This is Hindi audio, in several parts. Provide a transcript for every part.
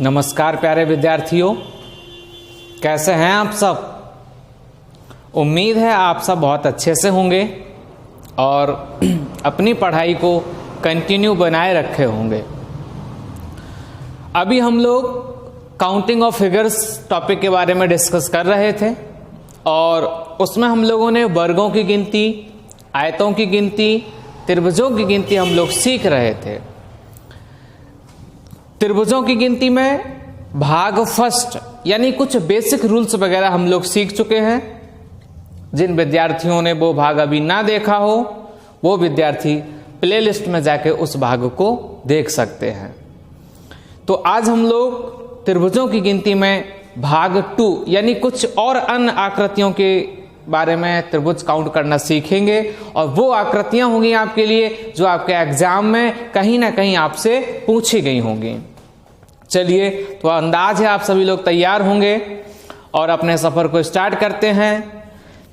नमस्कार प्यारे विद्यार्थियों, कैसे हैं आप सब। उम्मीद है आप सब बहुत अच्छे से होंगे और अपनी पढ़ाई को कंटिन्यू बनाए रखे होंगे। अभी हम लोग काउंटिंग ऑफ फिगर्स टॉपिक के बारे में डिस्कस कर रहे थे और उसमें हम लोगों ने वर्गों की गिनती, आयतों की गिनती, त्रिभुजों की गिनती हम लोग सीख रहे थे। त्रिभुजों की गिनती में भाग फर्स्ट यानी कुछ बेसिक रूल्स वगैरह हम लोग सीख चुके हैं। जिन विद्यार्थियों ने वो भाग अभी ना देखा हो वो विद्यार्थी प्लेलिस्ट में जाके उस भाग को देख सकते हैं। तो आज हम लोग त्रिभुजों की गिनती में भाग 2 यानी कुछ और अन्य आकृतियों के बारे में त्रिभुज काउंट करना सीखेंगे और वो आकृतियां होंगी आपके लिए जो आपके एग्जाम में कहीं ना कहीं आपसे पूछी गई होंगी। चलिए, तो अंदाज है आप सभी लोग तैयार होंगे और अपने सफर को स्टार्ट करते हैं।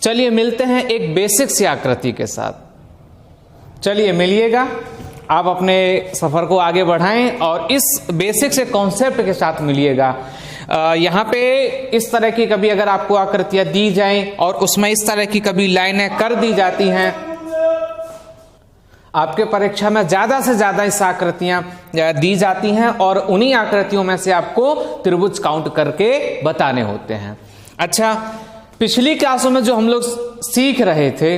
चलिए मिलते हैं एक बेसिक सी आकृति के साथ। चलिए मिलिएगा, आप अपने सफर को आगे बढ़ाएं और इस बेसिक से कॉन्सेप्ट के साथ मिलिएगा। यहाँ पे इस तरह की कभी अगर आपको आकृतियां दी जाएं और उसमें इस तरह की कभी लाइनें कर दी जाती हैं, आपके परीक्षा में ज्यादा से ज्यादा इस आकृतियां दी जाती हैं और उन्हीं आकृतियों में से आपको त्रिभुज काउंट करके बताने होते हैं। अच्छा, पिछली क्लासों में जो हम लोग सीख रहे थे,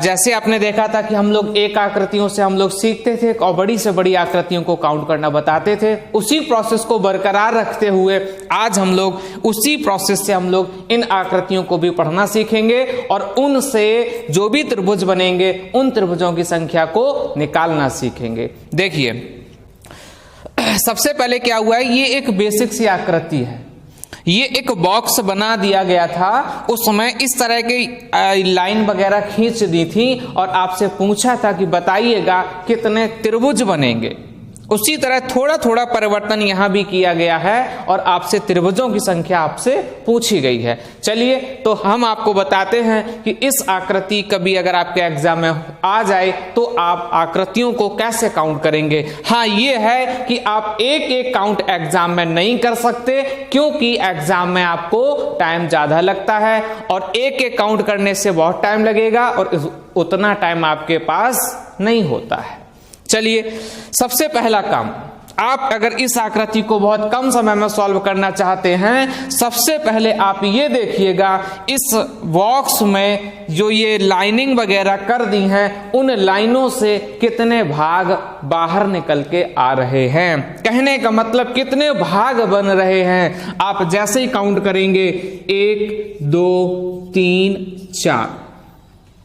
जैसे आपने देखा था कि हम लोग एक आकृतियों से हम लोग सीखते थे और बड़ी से बड़ी आकृतियों को काउंट करना बताते थे। उसी प्रोसेस को बरकरार रखते हुए आज हम लोग उसी प्रोसेस से हम लोग इन आकृतियों को भी पढ़ना सीखेंगे और उनसे जो भी त्रिभुज बनेंगे उन त्रिभुजों की संख्या को निकालना सीखेंगे। देखिए, सबसे पहले क्या हुआ है, ये एक बेसिक सी आकृति है। ये एक बॉक्स बना दिया गया था, उस समय इस तरह की लाइन वगैरह खींच दी थी और आपसे पूछा था कि बताइएगा कितने त्रिभुज बनेंगे। उसी तरह थोड़ा थोड़ा परिवर्तन यहां भी किया गया है और आपसे त्रिभुजों की संख्या आपसे पूछी गई है। चलिए, तो हम आपको बताते हैं कि इस आकृति कभी अगर आपके एग्जाम में आ जाए तो आप आकृतियों को कैसे काउंट करेंगे। हाँ, ये है कि आप एक एक काउंट एग्जाम में नहीं कर सकते क्योंकि एग्जाम में आपको टाइम ज्यादा लगता है और एक एक काउंट करने से बहुत टाइम लगेगा और उतना टाइम आपके पास नहीं होता है। चलिए, सबसे पहला काम, आप अगर इस आकृति को बहुत कम समय में सॉल्व करना चाहते हैं, सबसे पहले आप ये देखिएगा इस बॉक्स में जो ये लाइनिंग वगैरह कर दी हैं उन लाइनों से कितने भाग बाहर निकल के आ रहे हैं। कहने का मतलब कितने भाग बन रहे हैं। आप जैसे ही काउंट करेंगे 1 2 3 4,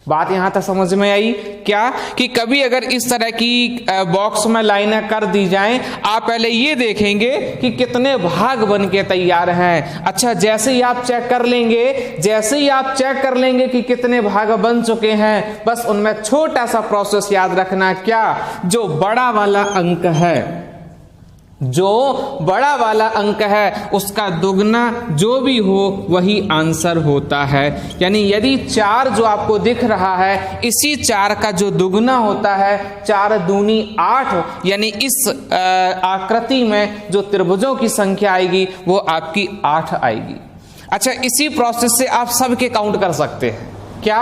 बात यहां तक समझ में आई क्या कि कभी अगर इस तरह की बॉक्स में लाइनें कर दी जाएं, आप पहले ये देखेंगे कि कितने भाग बन के तैयार हैं। अच्छा, जैसे ही आप चेक कर लेंगे कि कितने भाग बन चुके हैं, बस उनमें छोटा सा प्रोसेस याद रखना, क्या, जो बड़ा वाला अंक है उसका दुगना जो भी हो वही आंसर होता है। यानी यदि 4 जो आपको दिख रहा है, इसी 4 का जो दुगना होता है, 4 दूनी 8, यानी इस आकृति में जो त्रिभुजों की संख्या आएगी वो आपकी 8 आएगी। अच्छा, इसी प्रोसेस से आप सबके काउंट कर सकते हैं। क्या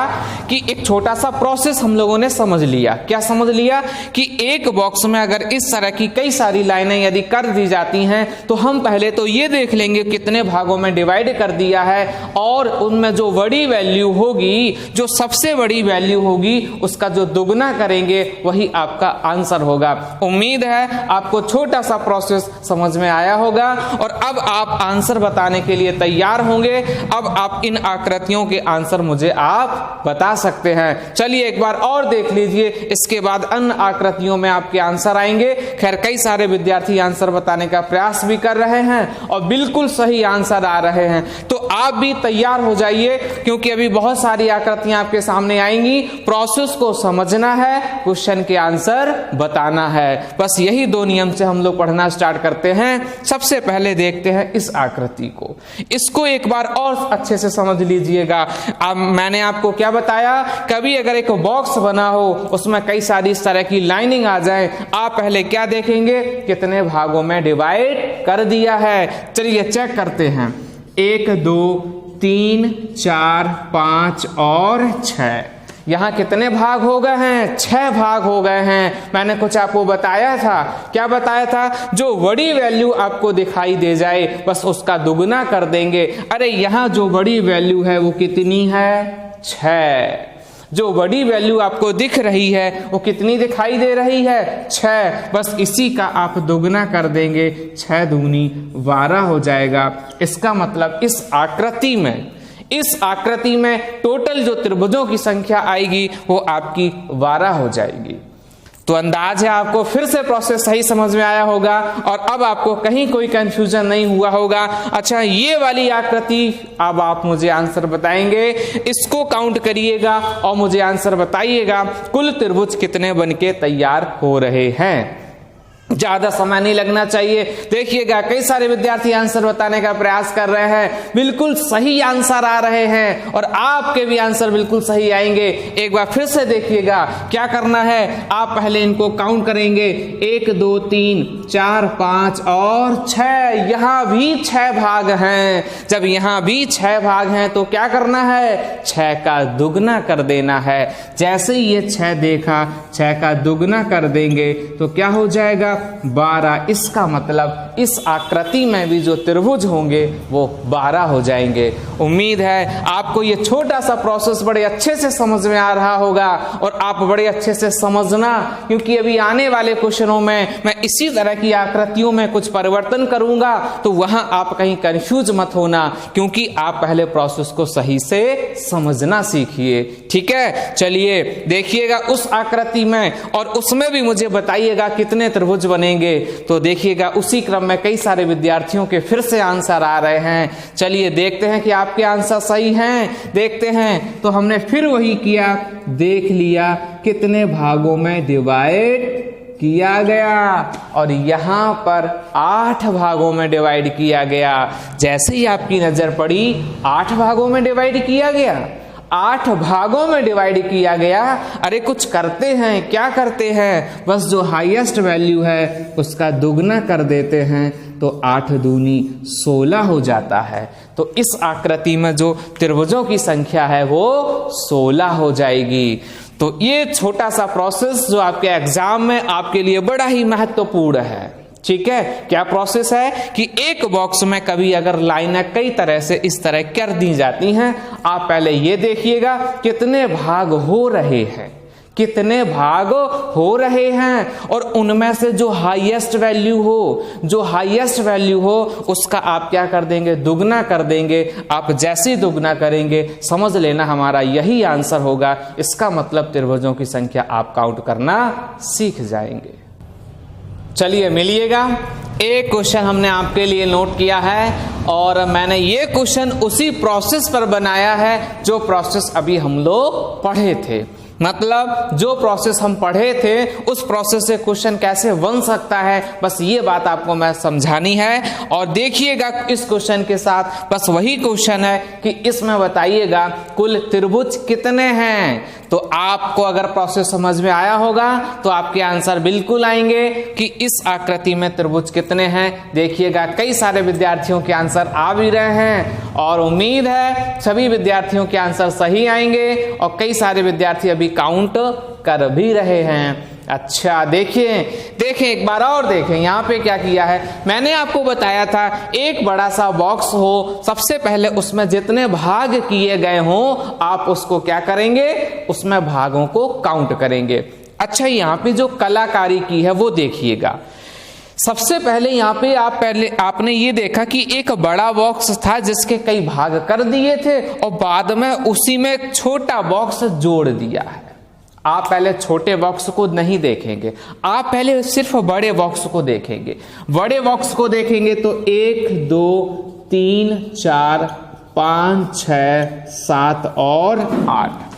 कि एक छोटा सा प्रोसेस हम लोगों ने समझ लिया। क्या समझ लिया कि एक बॉक्स में अगर इस तरह की कई सारी लाइनें यदि कर दी जाती हैं तो हम पहले तो ये देख लेंगे कितने भागों में डिवाइड कर दिया है और उनमें जो बड़ी वैल्यू होगी, जो सबसे बड़ी वैल्यू होगी, उसका जो दुगना करेंगे वही आपका आंसर होगा। उम्मीद है आपको छोटा सा प्रोसेस समझ में आया होगा और अब आप आंसर बताने के लिए तैयार होंगे। अब आप इन आकृतियों के आंसर मुझे आप बता सकते हैं। चलिए एक बार और देख लीजिए, इसके बाद अन्य आकृतियों में आपके आंसर आएंगे। खैर, कई सारे विद्यार्थी आंसर बताने का प्रयास भी कर रहे हैं और बिल्कुल सही आंसर आ रहे हैं। तो आप भी तैयार हो जाइए, क्योंकि अभी बहुत सारी आकृतियां आपके सामने आएंगी। प्रोसेस को समझना है, क्वेश्चन के आंसर बताना है। बस यही दो नियम से हम लोग पढ़ना स्टार्ट करते हैं। सबसे पहले देखते हैं इस आकृति को, इसको एक बार और अच्छे से समझ लीजिएगा। अब मैंने आपको क्या बताया, कभी अगर एक बॉक्स बना हो, उसमें कई सारी इस तरह की लाइनिंग आ जाए, आप पहले क्या देखेंगे, कितने भागों में डिवाइड कर दिया है। चलिए चेक करते हैं। 1 2 3 4 5 और 6, यहां कितने भाग हो गए हैं, 6 भाग हो गए हैं। मैंने कुछ आपको बताया था, क्या बताया था, जो बड़ी वैल्यू आपको दिखाई दे जाए बस उसका दुगना कर देंगे। अरे यहां जो बड़ी वैल्यू है वो कितनी है, 6। जो बड़ी वैल्यू आपको दिख रही है वो कितनी दिखाई दे रही है, 6। बस इसी का आप दुगना कर देंगे, 6 दूनी 12 हो जाएगा। इसका मतलब इस आकृति में टोटल जो त्रिभुजों की संख्या आएगी वो आपकी 12 हो जाएगी। तो अंदाज है आपको फिर से प्रोसेस सही समझ में आया होगा और अब आपको कहीं कोई कंफ्यूजन नहीं हुआ होगा। अच्छा, ये वाली आकृति अब आप मुझे आंसर बताएंगे, इसको काउंट करिएगा और मुझे आंसर बताइएगा कुल त्रिभुज कितने बनके तैयार हो रहे हैं। ज्यादा समय नहीं लगना चाहिए। देखिएगा कई सारे विद्यार्थी आंसर बताने का प्रयास कर रहे हैं, बिल्कुल सही आंसर आ रहे हैं और आपके भी आंसर बिल्कुल सही आएंगे। एक बार फिर से देखिएगा क्या करना है, आप पहले इनको काउंट करेंगे, 1 2 3 4 5 और 6। यहां भी 6 भाग हैं। जब यहां भी 6 भाग हैं तो क्या करना है, 6 का दुगना कर देना है। जैसे ही ये 6 देखा, 6 का दुगना कर देंगे तो क्या हो जाएगा, 12। इसका मतलब इस आकृति में भी जो त्रिभुज होंगे वो 12 हो जाएंगे। उम्मीद है आपको ये छोटा सा प्रोसेस बड़े अच्छे से समझ में आ रहा होगा और आप बड़े अच्छे से समझना, क्योंकि अभी आने वाले क्वेश्चनों में मैं इसी तरह की आकृतियों में कुछ परिवर्तन करूंगा, तो वहां आप कहीं कंफ्यूज मत होना, क्योंकि आप पहले प्रोसेस को सही से समझना सीखिए। ठीक है, चलिए देखिएगा उस आकृति में और उसमें भी मुझे बताइएगा कितने त्रिभुज बनेंगे। तो देखिएगा उसी क्रम में कई सारे विद्यार्थियों के फिर से आंसर आ रहे हैं। चलिए देखते हैं कि आपके आंसर सही हैं। देखते हैं, तो हमने फिर वही किया, देख लिया कितने भागों में डिवाइड किया गया और यहां पर 8 भागों में डिवाइड किया गया। जैसे ही आपकी नजर पड़ी 8 भागों में डिवाइड किया गया, 8 भागों में डिवाइड किया गया। अरे कुछ करते हैं, क्या करते हैं, बस जो हाईएस्ट वैल्यू है उसका दुगना कर देते हैं तो 8 दूनी 16 हो जाता है। तो इस आकृति में जो त्रिभुजों की संख्या है वो 16 हो जाएगी। तो ये छोटा सा प्रोसेस जो आपके एग्जाम में आपके लिए बड़ा ही महत्वपूर्ण है। ठीक है, क्या प्रोसेस है कि एक बॉक्स में कभी अगर लाइनें कई तरह से इस तरह कर दी जाती हैं, आप पहले ये देखिएगा कितने भाग हो रहे हैं, कितने भाग हो रहे हैं और उनमें से जो हाईएस्ट वैल्यू हो उसका आप क्या कर देंगे, दुगना कर देंगे। आप जैसे ही दुगना करेंगे समझ लेना हमारा यही आंसर होगा। इसका मतलब त्रिभुजों की संख्या आप काउंट करना सीख जाएंगे। चलिए मिलिएगा, एक क्वेश्चन हमने आपके लिए नोट किया है और मैंने ये क्वेश्चन उसी प्रोसेस पर बनाया है जो प्रोसेस अभी हम लोग पढ़े थे। मतलब जो प्रोसेस हम पढ़े थे उस प्रोसेस से क्वेश्चन कैसे बन सकता है, बस ये बात आपको मैं समझानी है। और देखिएगा इस क्वेश्चन के साथ बस वही क्वेश्चन है कि इसमें बताइएगा कुल त्रिभुज कितने हैं। तो आपको अगर प्रोसेस समझ में आया होगा तो आपके आंसर बिल्कुल आएंगे कि इस आकृति में त्रिभुज कितने हैं। देखिएगा कई सारे विद्यार्थियों के आंसर आ भी रहे हैं और उम्मीद है सभी विद्यार्थियों के आंसर सही आएंगे और कई सारे विद्यार्थी अभी काउंट कर भी रहे हैं। अच्छा देखिए एक बार और देखें यहाँ पे क्या किया है। मैंने आपको बताया था एक बड़ा सा बॉक्स हो, सबसे पहले उसमें जितने भाग किए गए हों आप उसको क्या करेंगे, उसमें भागों को काउंट करेंगे। अच्छा यहाँ पे जो कलाकारी की है वो देखिएगा। सबसे पहले यहाँ पे आपने ये देखा कि एक बड़ा बॉक्स था जिसके कई भाग कर दिए थे और बाद में उसी में एक छोटा बॉक्स जोड़ दिया है। आप पहले छोटे बॉक्स को नहीं देखेंगे, आप पहले सिर्फ बड़े बॉक्स को देखेंगे। बड़े बॉक्स को देखेंगे तो 1 2 3 4 5, 6, 7 और 8।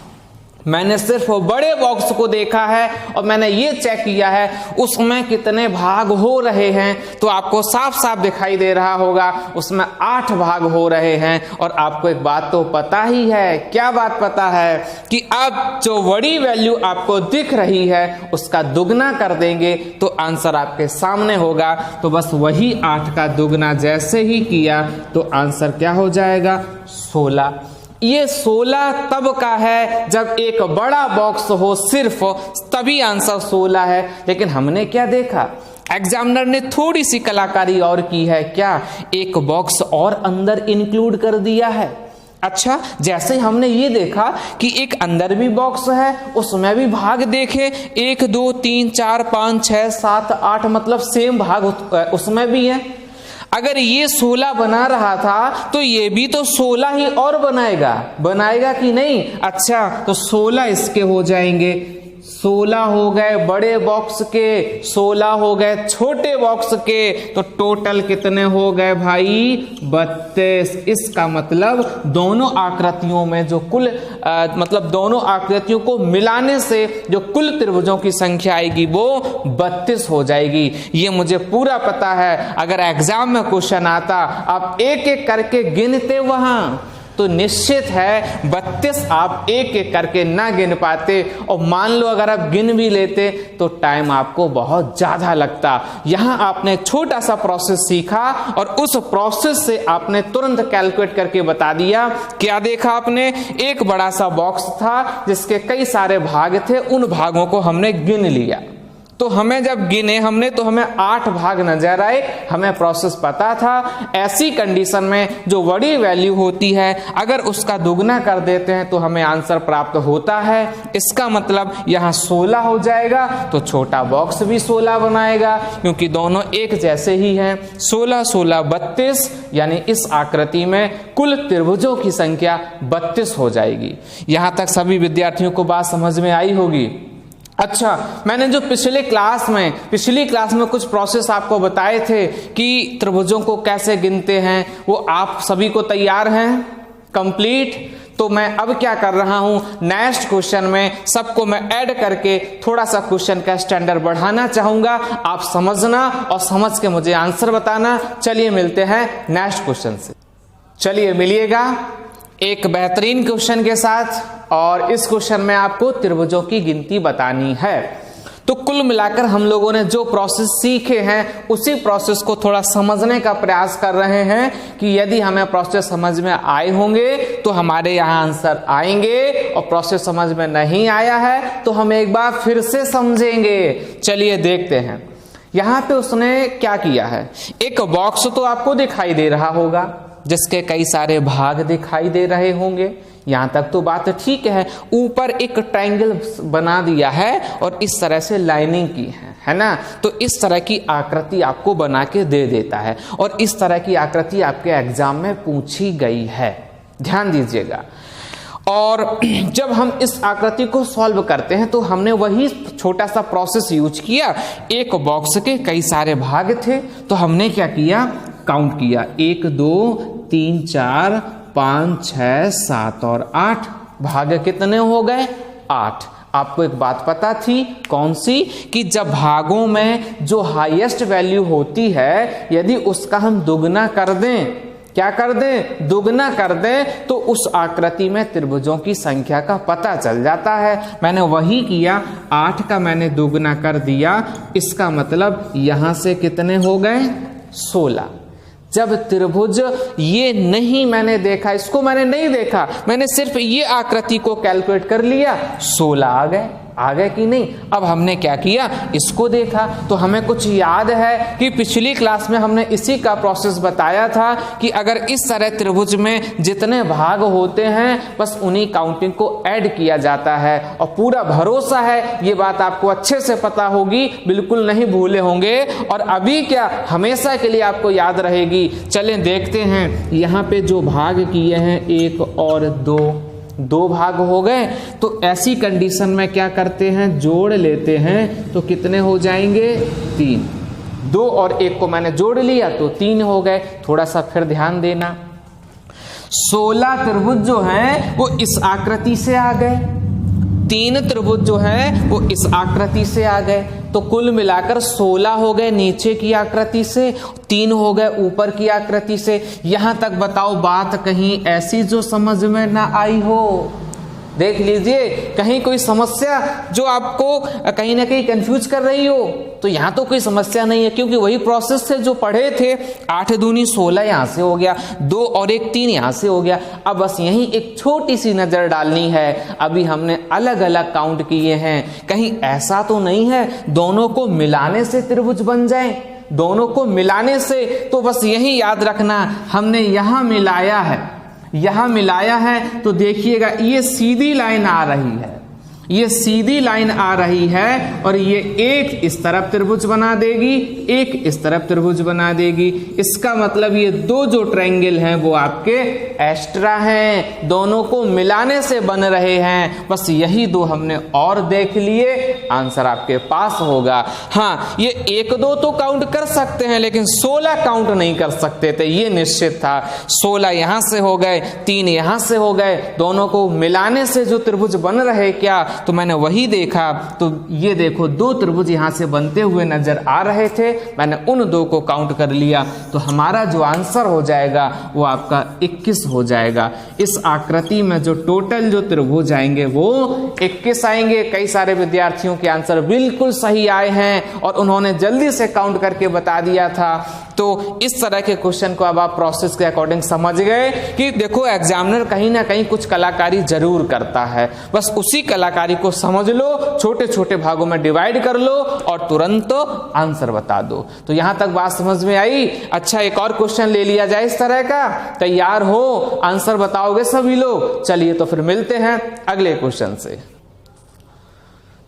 मैंने सिर्फ बड़े बॉक्स को देखा है और मैंने ये चेक किया है उसमें कितने भाग हो रहे हैं, तो आपको साफ साफ दिखाई दे रहा होगा उसमें 8 भाग हो रहे हैं। और आपको एक बात तो पता ही है, क्या बात पता है कि अब जो बड़ी वैल्यू आपको दिख रही है उसका दुगना कर देंगे तो आंसर आपके सामने होगा। तो बस वही 8 का दुगना जैसे ही किया तो आंसर क्या हो जाएगा, 16। ये 16 तब का है जब एक बड़ा बॉक्स हो सिर्फ, तभी आंसर 16 है। लेकिन हमने क्या देखा, एग्जामिनर ने थोड़ी सी कलाकारी और की है, क्या, एक बॉक्स और अंदर इंक्लूड कर दिया है। अच्छा, जैसे हमने ये देखा कि एक अंदर भी बॉक्स है, उसमें भी भाग देखे 1 2 3 4 5 6 7 8, मतलब सेम भाग उसमें भी है। अगर ये 16 बना रहा था तो ये भी तो 16 ही और बनाएगा कि नहीं। अच्छा, तो 16 इसके हो जाएंगे, 16 हो गए बड़े बॉक्स के, 16 हो गए छोटे बॉक्स के, तो टोटल कितने हो गए भाई, 32। इसका मतलब दोनों आकृतियों में जो कुल मतलब दोनों आकृतियों को मिलाने से जो कुल त्रिभुजों की संख्या आएगी वो 32 हो जाएगी। ये मुझे पूरा पता है। अगर एग्जाम में क्वेश्चन आता, आप एक एक करके गिनते वहां, तो निश्चित है 32 आप एक एक करके ना गिन पाते, और मान लो अगर आप गिन भी लेते तो टाइम आपको बहुत ज्यादा लगता। यहां आपने छोटा सा प्रोसेस सीखा और उस प्रोसेस से आपने तुरंत कैलकुलेट करके बता दिया। क्या देखा आपने, एक बड़ा सा बॉक्स था जिसके कई सारे भाग थे, उन भागों को हमने गिन लिया। तो हमें जब गिने हमने तो हमें 8 भाग नजर आए, हमें प्रोसेस पता था। ऐसी कंडीशन में जो बड़ी वैल्यू होती है अगर उसका दुगना कर देते हैं तो हमें आंसर प्राप्त होता है। इसका मतलब यहाँ 16 हो जाएगा, तो छोटा बॉक्स भी 16 बनाएगा क्योंकि दोनों एक जैसे ही हैं। 16 16 32, यानी इस आकृति में कुल त्रिभुजों की संख्या 32 हो जाएगी। यहां तक सभी विद्यार्थियों को बात समझ में आई होगी। अच्छा, मैंने जो पिछली क्लास में कुछ प्रोसेस आपको बताए थे कि त्रिभुजों को कैसे गिनते हैं, वो आप सभी को तैयार हैं कंप्लीट। तो मैं अब क्या कर रहा हूं, नेक्स्ट क्वेश्चन में सबको मैं ऐड करके थोड़ा सा क्वेश्चन का स्टैंडर्ड बढ़ाना चाहूंगा। आप समझना और समझ के मुझे आंसर बताना। चलिए मिलते हैं नेक्स्ट क्वेश्चन से। चलिए मिलिएगा एक बेहतरीन क्वेश्चन के साथ, और इस क्वेश्चन में आपको त्रिभुजों की गिनती बतानी है। तो कुल मिलाकर हम लोगों ने जो प्रोसेस सीखे हैं उसी प्रोसेस को थोड़ा समझने का प्रयास कर रहे हैं कि यदि हमें प्रोसेस समझ में आए होंगे तो हमारे यहाँ आंसर आएंगे, और प्रोसेस समझ में नहीं आया है तो हम एक बार फिर से समझेंगे। चलिए देखते हैं यहाँ पे उसने क्या किया है। एक बॉक्स तो आपको दिखाई दे रहा होगा जिसके कई सारे भाग दिखाई दे रहे होंगे, यहां तक तो बात ठीक है। ऊपर एक ट्रायंगल बना दिया है और इस तरह से लाइनिंग की है ना। तो इस तरह की आकृति आपको बना के दे देता है, और इस तरह की आकृति आपके एग्जाम में पूछी गई है, ध्यान दीजिएगा। और जब हम इस आकृति को सॉल्व करते हैं तो हमने वही छोटा सा प्रोसेस यूज किया। एक बॉक्स के कई सारे भाग थे तो हमने क्या किया, काउंट किया, 1 2 3 4 5 6 7 और 8 भाग कितने हो गए, 8। आपको एक बात पता थी, कौन सी, कि जब भागों में जो हाईएस्ट वैल्यू होती है यदि उसका हम दुगना कर दें, क्या कर दें, दुगना कर दें, तो उस आकृति में त्रिभुजों की संख्या का पता चल जाता है। मैंने वही किया, 8 का मैंने दुगना कर दिया, इसका मतलब यहां से कितने हो गए, 16। जब त्रिभुज ये नहीं मैंने देखा, इसको मैंने नहीं देखा, मैंने सिर्फ ये आकृति को कैलकुलेट कर लिया, 16 आ गए कि नहीं। अब हमने क्या किया, इसको देखा तो हमें कुछ याद है कि पिछली क्लास में हमने इसी का प्रोसेस बताया था कि अगर इस तरह त्रिभुज में जितने भाग होते हैं बस उन्हीं काउंटिंग को ऐड किया जाता है, और पूरा भरोसा है ये बात आपको अच्छे से पता होगी, बिल्कुल नहीं भूले होंगे, और अभी क्या हमेशा के लिए आपको याद रहेगी। चलें देखते हैं, यहाँ पे जो भाग किए हैं 1 और 2 भाग हो गए। तो ऐसी कंडीशन में क्या करते हैं, जोड़ लेते हैं, तो कितने हो जाएंगे, 3। 2 और 1 को मैंने जोड़ लिया तो 3 हो गए। थोड़ा सा फिर ध्यान देना, 16 त्रिभुज जो हैं वो इस आकृति से आ गए, 3 त्रिभुज जो हैं वो इस आकृति से आ गए, तो कुल मिलाकर 16 हो गए नीचे की आकृति से, 3 हो गए ऊपर की आकृति से। यहां तक बताओ बात कहीं ऐसी जो समझ में ना आई हो? देख लीजिए, कहीं कोई समस्या जो आपको कहीं ना कहीं कंफ्यूज कर रही हो, तो यहां तो कोई समस्या नहीं है, क्योंकि वही प्रोसेस से जो पढ़े थे। 8 दूनी 16 यहां से हो गया, 2 और 1 3 यहां से हो गया। अब बस यही एक छोटी सी नजर डालनी है। अभी हमने अलग अलग काउंट किए हैं, कहीं ऐसा तो नहीं है दोनों को मिलाने से त्रिभुज बन जाए, दोनों को मिलाने से। तो बस यही याद रखना, हमने यहां मिलाया है, यहां मिलाया है, तो देखिएगा ये सीधी लाइन आ रही है, ये सीधी लाइन आ रही है, और ये एक इस तरफ त्रिभुज बना देगी, एक इस तरफ त्रिभुज बना देगी। इसका मतलब ये 2 जो ट्रायंगल हैं वो आपके एक्स्ट्रा हैं, दोनों को मिलाने से बन रहे हैं। बस यही 2 हमने और देख लिए, आंसर आपके पास होगा। हाँ, ये 1 2 तो काउंट कर सकते हैं, लेकिन 16 काउंट नहीं कर सकते थे, ये निश्चित था। 16 यहां से हो गए, 3 यहां से हो गए, दोनों को मिलाने से जो त्रिभुज बन रहे क्या, तो मैंने वही देखा। तो ये देखो 2 त्रिभुज यहां से बनते हुए नजर आ रहे थे, मैंने उन 2 को काउंट कर लिया, तो हमारा जो आंसर हो जाएगा वो आपका 21 हो जाएगा। इस आकृति में जो टोटल जो त्रिभुज आएंगे वो 21 आएंगे। कई सारे विद्यार्थियों के आंसर बिल्कुल सही आए हैं और उन्होंने जल्दी से काउंट करके बता दिया था। तो इस तरह के क्वेश्चन को अब आप प्रोसेस के अकॉर्डिंग समझ गए कि देखो एग्जामिनर कहीं ना कहीं कुछ कलाकारी जरूर करता है, बस उसी कलाकारी को समझ लो, छोटे छोटे भागों में डिवाइड कर लो और तुरंत आंसर बता दो। तो यहां तक बात समझ में आई? अच्छा, एक और क्वेश्चन ले लिया जाए इस तरह का। तैयार हो? आंसर बताओगे सभी लोग? चलिए तो फिर मिलते हैं अगले क्वेश्चन से।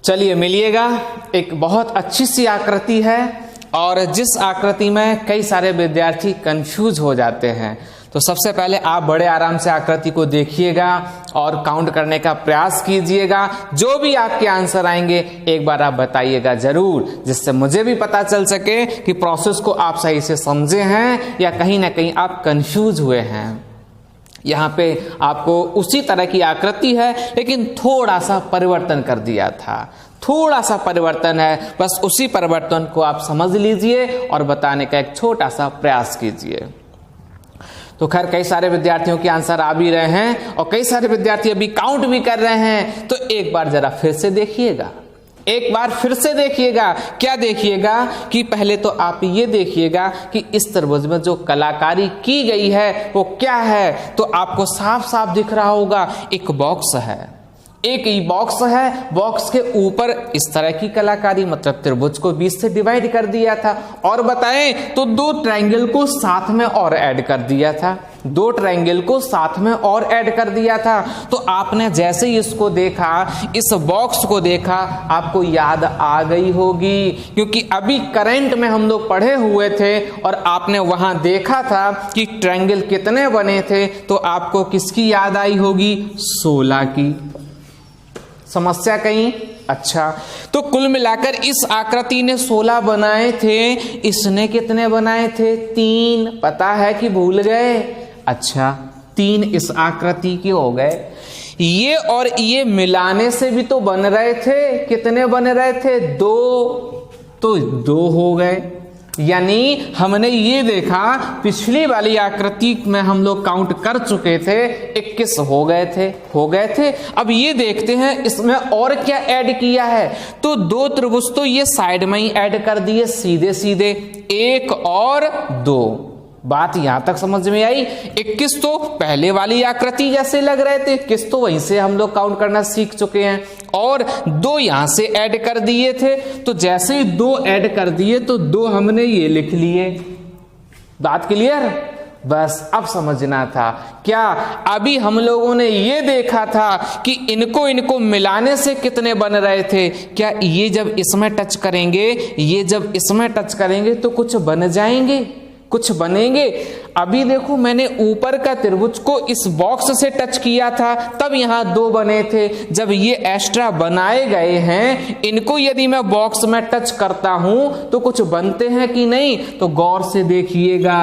चलिए मिलिएगा। एक बहुत अच्छी सी आकृति है और जिस आकृति में कई सारे विद्यार्थी कंफ्यूज हो जाते हैं। तो सबसे पहले आप बड़े आराम से आकृति को देखिएगा और काउंट करने का प्रयास कीजिएगा। जो भी आपके आंसर आएंगे एक बार आप बताइएगा जरूर, जिससे मुझे भी पता चल सके कि प्रोसेस को आप सही से समझे हैं या कहीं ना कहीं आप कंफ्यूज हुए हैं। यहाँ पे आपको उसी तरह की आकृति है लेकिन थोड़ा सा परिवर्तन कर दिया था, थोड़ा सा परिवर्तन है, बस उसी परिवर्तन को आप समझ लीजिए और बताने का एक छोटा सा प्रयास कीजिए। तो खैर कई सारे विद्यार्थियों के आंसर आ भी रहे हैं और कई सारे विद्यार्थी अभी काउंट भी कर रहे हैं। तो एक बार जरा फिर से देखिएगा, एक बार फिर से देखिएगा। क्या देखिएगा कि पहले तो आप ये देखिएगा कि इस त्रिभुज में जो कलाकारी की गई है वो क्या है। तो आपको साफ साफ दिख रहा होगा एक बॉक्स है, एक ही बॉक्स है, बॉक्स के ऊपर इस तरह की कलाकारी, मतलब त्रिभुज को 20 से डिवाइड कर दिया था। और बताएं तो 2 ट्रायंगल को साथ में और ऐड कर दिया था, 2 ट्रायंगल को साथ में और ऐड कर दिया था। तो आपने जैसे ही इसको देखा, इस बॉक्स को देखा, आपको याद आ गई होगी, क्योंकि अभी करंट में हम लोग पढ़े हुए थे और आपने वहां देखा था कि ट्रायंगल कितने बने थे। तो आपको किसकी याद आई होगी? 16 की। समस्या कहीं? अच्छा, तो कुल मिलाकर इस आकृति ने 16 बनाए थे, इसने कितने बनाए थे? 3। पता है कि भूल गए? अच्छा, 3 इस आकृति के हो गए। ये और ये मिलाने से भी तो बन रहे थे, कितने बन रहे थे? 2, तो 2 हो गए। यानी हमने ये देखा पिछली वाली आकृति में हम लोग काउंट कर चुके थे, 21 हो गए थे। अब ये देखते हैं इसमें और क्या ऐड किया है। तो 2 त्रिभुज तो ये साइड में ही ऐड कर दिए सीधे सीधे, 1 और 2। बात यहां तक समझ में आई? 21 तो पहले वाली आकृति जैसे लग रहे थे, 21 तो वहीं से हम लोग काउंट करना सीख चुके हैं, और 2 यहां से ऐड कर दिए थे। तो जैसे ही 2 ऐड कर दिए तो 2 हमने ये लिख लिए। बात क्लियर? बस अब समझना था क्या? अभी हम लोगों ने ये देखा था कि इनको मिलाने से कितने बन रहे थे। क्या ये जब इसमें टच करेंगे, ये जब इसमें टच करेंगे तो कुछ बन जाएंगे, कुछ बनेंगे। अभी देखो मैंने ऊपर का त्रिभुज को इस बॉक्स से टच किया था, तब यहां 2 बने थे। जब ये एक्स्ट्रा बनाए गए हैं, इनको यदि मैं बॉक्स में टच करता हूं तो कुछ बनते हैं कि नहीं? तो गौर से देखिएगा,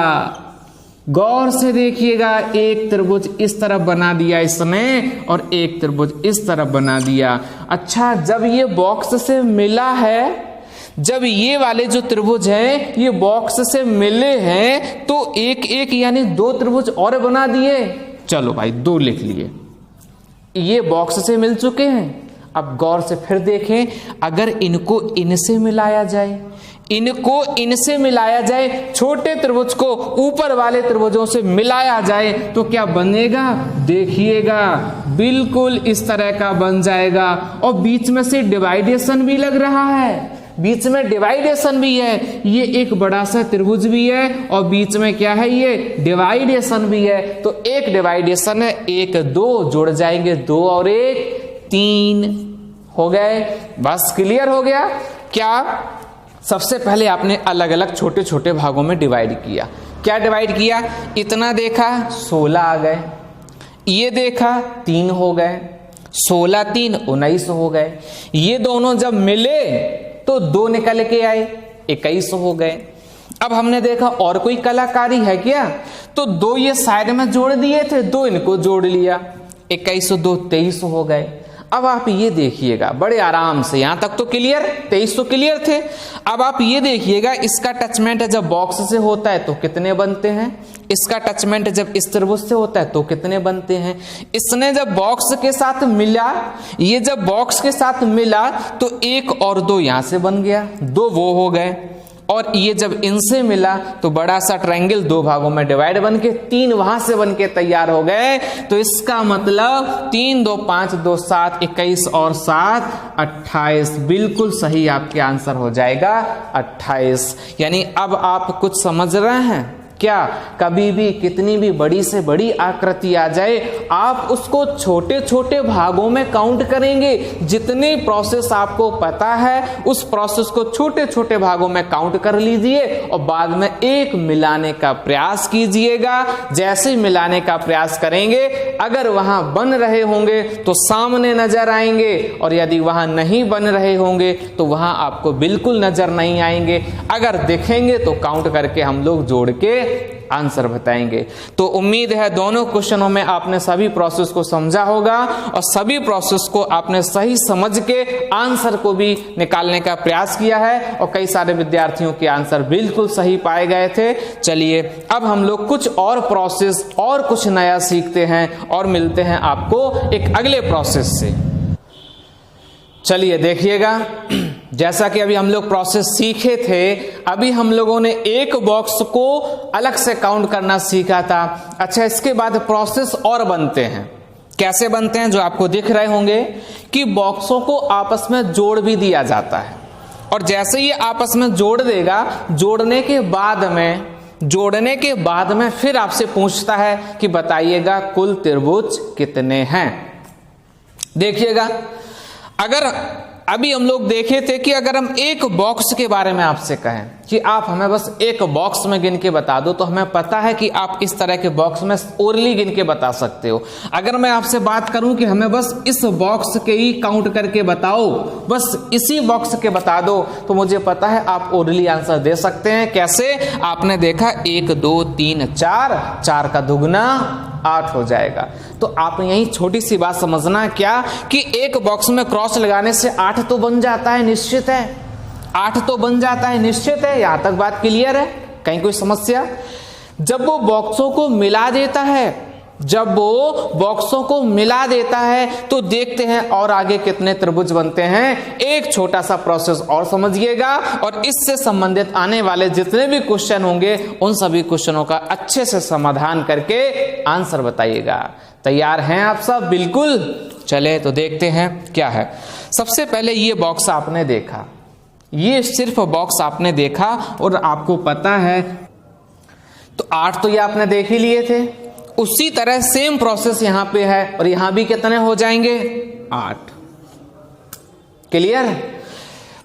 गौर से देखिएगा, एक त्रिभुज इस तरफ बना दिया इसने और एक त्रिभुज इस तरफ बना दिया। अच्छा, जब ये बॉक्स से मिला है, जब ये वाले जो त्रिभुज हैं ये बॉक्स से मिले हैं तो एक एक यानी दो त्रिभुज और बना दिए। चलो भाई, दो लिख लिए, ये बॉक्स से मिल चुके हैं। अब गौर से फिर देखें, अगर इनको इनसे मिलाया जाए, इनको इनसे मिलाया जाए, छोटे त्रिभुज को ऊपर वाले त्रिभुजों से मिलाया जाए तो क्या बनेगा? देखिएगा, बिल्कुल इस तरह का बन जाएगा। और बीच में से डिवाइडेशन भी लग रहा है, बीच में डिवाइडेशन भी है। ये एक बड़ा सा त्रिभुज भी है और बीच में क्या है? ये डिवाइडेशन भी है। तो एक डिवाइडेशन है, एक दो जोड़ जाएंगे, दो और एक तीन हो गए। बस क्लियर हो गया क्या? सबसे पहले आपने अलग अलग छोटे छोटे भागों में डिवाइड किया। क्या डिवाइड किया? इतना देखा 16 आ गए, ये देखा 3 हो गए, 16 3 19 हो गए। ये दोनों जब मिले तो 2 निकल के आए, 21 हो गए। अब हमने देखा और कोई कलाकारी है क्या, तो 2 ये साइड में जोड़ दिए थे, 2 इनको जोड़ लिया, 21 2 23 हो गए। अब आप ये देखिएगा बड़े आराम से, यहां तक तो क्लियर, 23 तो क्लियर थे। अब आप ये देखिएगा, इसका टचमेंट जब बॉक्स से होता है तो कितने बनते हैं, इसका टचमेंट जब इस त्रिभुज से होता है तो कितने बनते हैं। इसने जब बॉक्स के साथ मिला, ये जब बॉक्स के साथ मिला तो 1 और 2 यहां से बन गया, 2 वो हो गए। और ये जब इनसे मिला तो बड़ा सा ट्रायंगल 2 भागों में डिवाइड बन के 3 वहां से बन के तैयार हो गए। तो इसका मतलब 3 2 5 2 7 21 और 7 28, बिल्कुल सही आपके आंसर हो जाएगा 28। यानी अब आप कुछ समझ रहे हैं क्या? कभी भी कितनी भी बड़ी से बड़ी आकृति आ जाए, आप उसको छोटे छोटे भागों में काउंट करेंगे। जितने प्रोसेस आपको पता है उस प्रोसेस को छोटे छोटे भागों में काउंट कर लीजिए और बाद में एक मिलाने का प्रयास कीजिएगा। जैसे मिलाने का प्रयास करेंगे, अगर वहां बन रहे होंगे तो सामने नजर आएंगे और यदि वहां नहीं बन रहे होंगे तो वहां आपको बिल्कुल नजर नहीं आएंगे। अगर दिखेंगे तो काउंट करके हम लोग जोड़ के आंसर बताएंगे। तो उम्मीद है दोनों क्वेश्चनों में आपने सभी प्रोसेस को समझा होगा और सभी प्रोसेस को आपने सही समझ के आंसर को भी निकालने का प्रयास किया है और कई सारे विद्यार्थियों के आंसर बिल्कुल सही पाए गए थे। चलिए अब हम लोग कुछ और प्रोसेस और कुछ नया सीखते हैं और मिलते हैं आपको एक अगले प्रोसेस से। चलिए देखिएगा, जैसा कि अभी हम लोग प्रोसेस सीखे थे, अभी हम लोगों ने एक बॉक्स को अलग से काउंट करना सीखा था। अच्छा, इसके बाद प्रोसेस और बनते हैं। कैसे बनते हैं? जो आपको दिख रहे होंगे कि बॉक्सों को आपस में जोड़ भी दिया जाता है और जैसे ये आपस में जोड़ देगा, जोड़ने के बाद में फिर आपसे पूछता है कि बताइएगा कुल त्रिभुज कितने हैं। देखिएगा, अगर अभी हम लोग देखे थे कि अगर हम एक बॉक्स के बारे में आपसे कहें कि आप हमें बस एक बॉक्स में गिन के बता दो, तो हमें पता है कि आप इस तरह के बॉक्स में ओरली गिन के बता सकते हो। अगर मैं आपसे बात करूं कि हमें बस इस बॉक्स के ही काउंट करके बताओ, बस इसी बॉक्स के बता दो, तो मुझे पता है आप ओरली आंसर दे सकते हैं। कैसे? आपने देखा 1 2 3 4, 4 का दुगना 8 हो जाएगा। तो आप यही छोटी सी बात समझना क्या कि एक बॉक्स में क्रॉस लगाने से 8 तो बन जाता है, निश्चित है, 8 तो बन जाता है, निश्चित है। यहां तक बात क्लियर है? कहीं कोई समस्या? जब वो बॉक्सों को मिला देता है तो देखते हैं और आगे कितने त्रिभुज बनते हैं। एक छोटा सा प्रोसेस और समझिएगा और इससे संबंधित आने वाले जितने भी क्वेश्चन होंगे उन सभी क्वेश्चनों का अच्छे से समाधान करके आंसर बताइएगा। तैयार हैं आप सब? बिल्कुल। चले तो देखते हैं क्या है। सबसे पहले ये बॉक्स आपने देखा, ये सिर्फ बॉक्स आपने देखा और आपको पता है तो 8 तो ये आपने देख ही लिए थे। उसी तरह सेम प्रोसेस यहां पे है और यहां भी कितने हो जाएंगे? 8। क्लियर?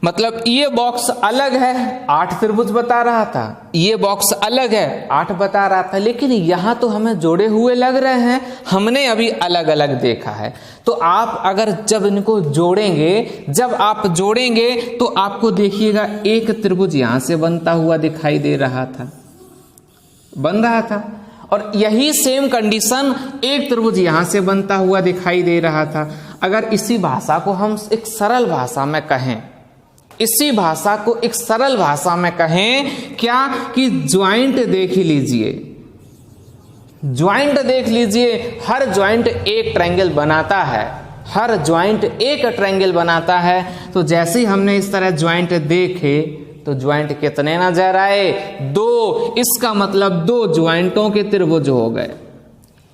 मतलब ये बॉक्स अलग है, 8 त्रिभुज बता रहा था, ये बॉक्स अलग है, 8 बता रहा था, लेकिन यहां तो हमें जोड़े हुए लग रहे हैं, हमने अभी अलग अलग देखा है। तो आप अगर जब इनको जोड़ेंगे तो आपको देखिएगा एक त्रिभुज यहां से बनता हुआ दिखाई दे रहा था, बन रहा था। और यही सेम कंडीशन एक त्रिभुज यहां से बनता हुआ दिखाई दे रहा था। अगर इसी भाषा को हम एक सरल भाषा में कहें, इसी भाषा को एक सरल भाषा में कहें क्या, कि ज्वाइंट देख लीजिए, ज्वाइंट देख लीजिए, हर ज्वाइंट एक ट्रायंगल बनाता है, हर ज्वाइंट एक ट्रायंगल बनाता है। तो जैसे ही हमने इस तरह ज्वाइंट देखे तो ज्वाइंट कितने नजर आए, 2। इसका मतलब 2 ज्वाइंटों के त्रिभुज हो गए,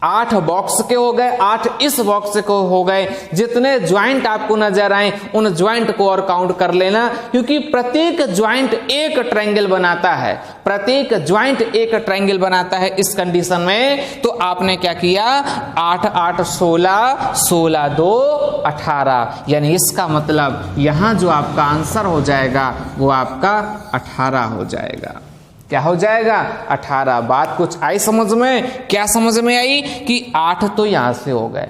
8 बॉक्स के हो गए, 8 इस बॉक्स को हो गए। जितने ज्वाइंट आपको नजर आए उन ज्वाइंट को और काउंट कर लेना, क्योंकि प्रत्येक ज्वाइंट एक ट्रायंगल बनाता है, प्रत्येक ज्वाइंट एक ट्रायंगल बनाता है। इस कंडीशन में तो आपने क्या किया, 8 8 16, 16 2 18, यानी इसका मतलब यहां जो आपका आंसर हो जाएगा वो आपका 18 हो जाएगा। क्या हो जाएगा, 18। बात कुछ आई समझ में? क्या समझ में आई कि 8 तो यहां से हो गए,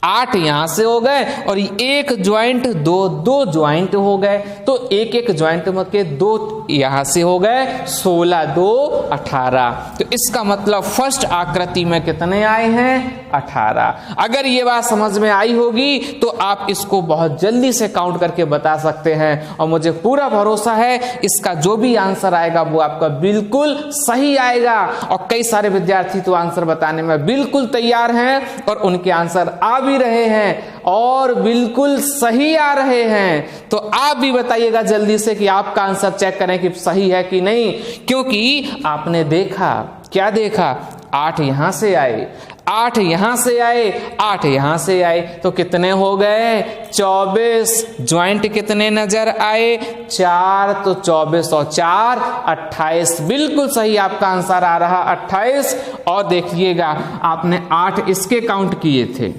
8 यहां से हो गए और एक ज्वाइंट 2 ज्वाइंट हो गए, तो एक ज्वाइंट के 2 यहां से हो गए, 16 2 18। तो इसका मतलब फर्स्ट आकृति में कितने आए हैं, 18। अगर ये बात समझ में आई होगी तो आप इसको बहुत जल्दी से काउंट करके बता सकते हैं, और मुझे पूरा भरोसा है इसका जो भी आंसर आएगा वो आपका बिल्कुल सही आएगा। और कई सारे विद्यार्थी तो आंसर बताने में बिल्कुल तैयार हैं और उनके आंसर आ भी रहे हैं और बिल्कुल सही आ रहे हैं। तो आप भी बताइएगा जल्दी से कि आपका आंसर चेक करें कि सही है कि नहीं, क्योंकि आपने देखा, क्या देखा, 8 यहां से आए, 8 यहां से आए, 8 यहां से आए, तो कितने हो गए, 24। ज्वाइंट कितने नजर आए, 4, तो 24 और 4 28। बिल्कुल सही आपका आंसर आ रहा 28। और देखिएगा आपने 8 इसके काउंट किए थे,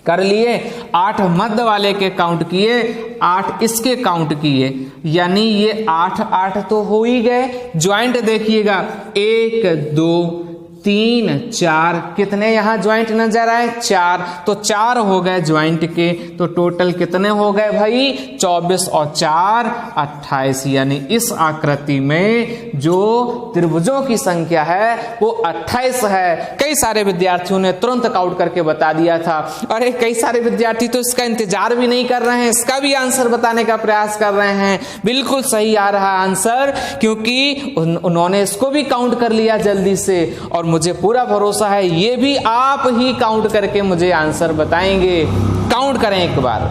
कर लिए, 8 मध्य वाले के काउंट किए, 8 इसके काउंट किए, यानी ये 8 8 तो हो ही गए। ज्वाइंट देखिएगा 1 2 3 4, कितने यहां ज्वाइंट नजर आए, 4, तो 4 हो गए ज्वाइंट के। तो टोटल कितने हो गए भाई, 24 और 4 28, यानी इस आकृति में जो त्रिभुजों की संख्या है वो 28 है। कई सारे विद्यार्थियों ने तुरंत काउंट करके बता दिया था, और कई सारे विद्यार्थी तो इसका इंतजार भी नहीं कर रहे हैं, इसका भी आंसर बताने का प्रयास कर रहे हैं। बिल्कुल सही आ रहा आंसर, क्योंकि उन्होंने इसको भी काउंट कर लिया जल्दी से, और मुझे पूरा भरोसा है ये भी आप ही काउंट करके मुझे आंसर बताएंगे। काउंट करें एक बार,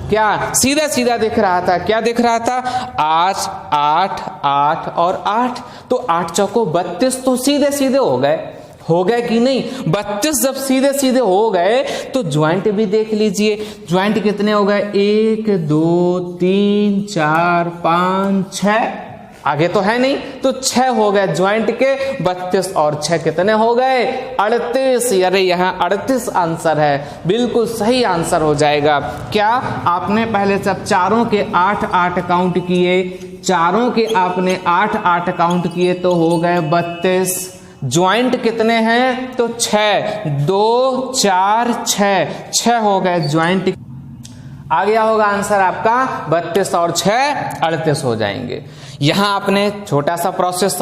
क्या सीधा सीधा दिख रहा था, क्या दिख रहा था, 8 8 8 और 8, तो 8 चौको 32 तो सीधे सीधे हो गए कि नहीं। 32 जब सीधे सीधे हो गए तो ज्वाइंट भी देख लीजिए, ज्वाइंट कितने हो गए, 1 2 3 4 5 6, आगे तो है नहीं, तो 6 हो गए ज्वाइंट के। 32 और 6 कितने हो गए, 38। अरे यहाँ 38 आंसर है, बिल्कुल सही आंसर हो जाएगा। क्या आपने पहले सब चारों के 8 8 काउंट किए, चारों के आपने 8 8 काउंट किए तो हो गए 32। ज्वाइंट कितने हैं, तो 6 2 4 6 हो गए ज्वाइंट। आ गया होगा आंसर आपका 32 और 6 38 हो जाएंगे। यहां आपने छोटा सा प्रोसेस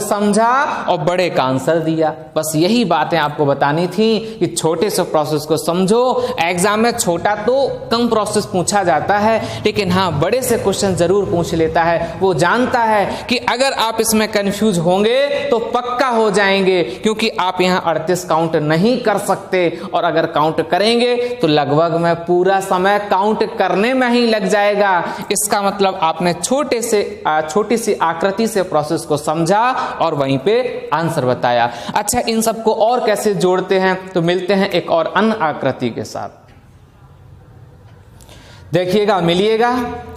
समझा और बड़े का आंसर दिया। बस यही बातें आपको बतानी थी कि छोटे से प्रोसेस को समझो। एग्जाम में छोटा तो कम प्रोसेस पूछा जाता है, लेकिन हाँ बड़े से क्वेश्चन जरूर पूछ लेता है। वो जानता है कि अगर आप इसमें कंफ्यूज होंगे तो पक्का हो जाएंगे, क्योंकि आप यहाँ 38 काउंट नहीं कर सकते, और अगर काउंट करेंगे तो लगभग में पूरा समय काउंट करने में ही लग जाएगा। इसका मतलब आपने छोटी सी आकृति से प्रोसेस को समझा और वहीं पे आंसर बताया। अच्छा, इन सबको और कैसे जोड़ते हैं, तो मिलते हैं एक और अन्य आकृति के साथ। देखिएगा, मिलिएगा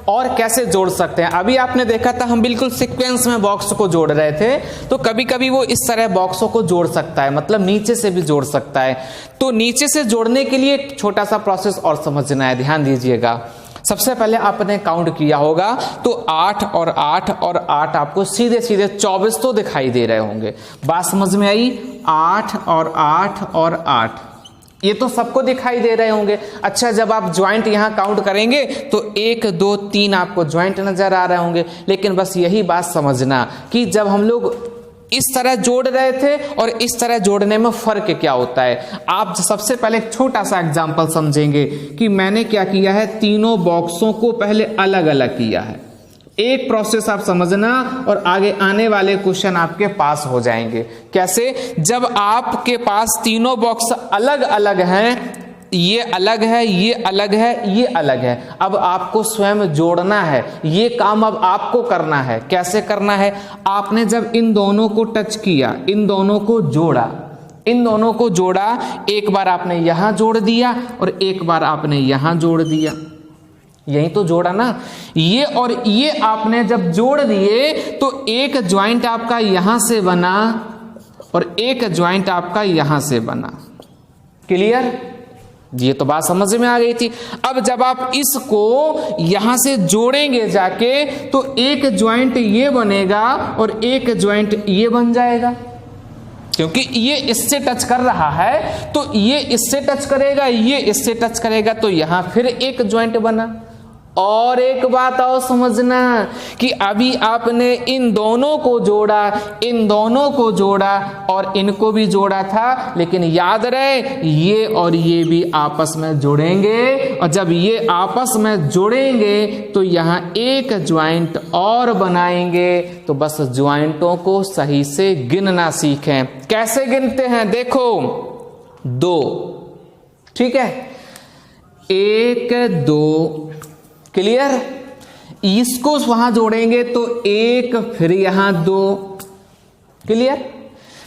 और कैसे जोड़ सकते हैं। अभी आपने देखा था हम बिल्कुल सीक्वेंस में बॉक्स को जोड़ रहे थे, तो कभी कभी वो इस तरह बॉक्सों को जोड़ सकता है, मतलब नीचे से भी जोड़ सकता है। तो नीचे से जोड़ने के लिए एक छोटा सा प्रोसेस और समझना है, ध्यान दीजिएगा। सबसे पहले आपने काउंट किया होगा तो 8 और 8 और 8 आपको सीधे सीधे 24 तो दिखाई दे रहे होंगे। बात समझ में आई, 8 और 8 और 8 ये तो सबको दिखाई दे रहे होंगे। अच्छा, जब आप ज्वाइंट यहां काउंट करेंगे तो 1 2 3 आपको ज्वाइंट नजर आ रहे होंगे, लेकिन बस यही बात समझना कि जब हम लोग इस तरह जोड़ रहे थे और इस तरह जोड़ने में फर्क क्या होता है। आप सबसे पहले एक छोटा सा एग्जांपल समझेंगे कि मैंने क्या किया है, तीनों बॉक्सों को पहले अलग अलग किया है। एक प्रोसेस आप समझना और आगे आने वाले क्वेश्चन आपके पास हो जाएंगे। कैसे? जब आपके पास तीनों बॉक्स अलग अलग हैं, ये अलग है, ये अलग है, ये अलग है, अब आपको स्वयं जोड़ना है। ये काम अब आपको करना है। कैसे करना है? आपने जब इन दोनों को टच किया, इन दोनों को जोड़ा, इन दोनों को जोड़ा, एक बार आपने यहां जोड़ दिया और एक बार आपने यहां जोड़ दिया, यही तो जोड़ा ना। ये और ये आपने जब जोड़ दिए तो एक ज्वाइंट आपका यहां से बना और एक ज्वाइंट आपका यहां से बना। क्लियर? ये तो बात समझ में आ गई थी। अब जब आप इसको यहां से जोड़ेंगे जाके तो एक ज्वाइंट ये बनेगा और एक ज्वाइंट ये बन जाएगा, क्योंकि ये इससे टच कर रहा है तो ये इससे टच करेगा, ये इससे टच करेगा, तो यहां फिर एक ज्वाइंट बना। और एक बात और समझना कि अभी आपने इन दोनों को जोड़ा, इन दोनों को जोड़ा और इनको भी जोड़ा था, लेकिन याद रहे ये और ये भी आपस में जुड़ेंगे, और जब ये आपस में जुड़ेंगे तो यहां एक ज्वाइंट और बनाएंगे। तो बस ज्वाइंटों को सही से गिनना सीखें। कैसे गिनते हैं? देखो, 2, ठीक है, 1 2, क्लियर? इसको वहां जोड़ेंगे तो 1, फिर यहां 2, क्लियर?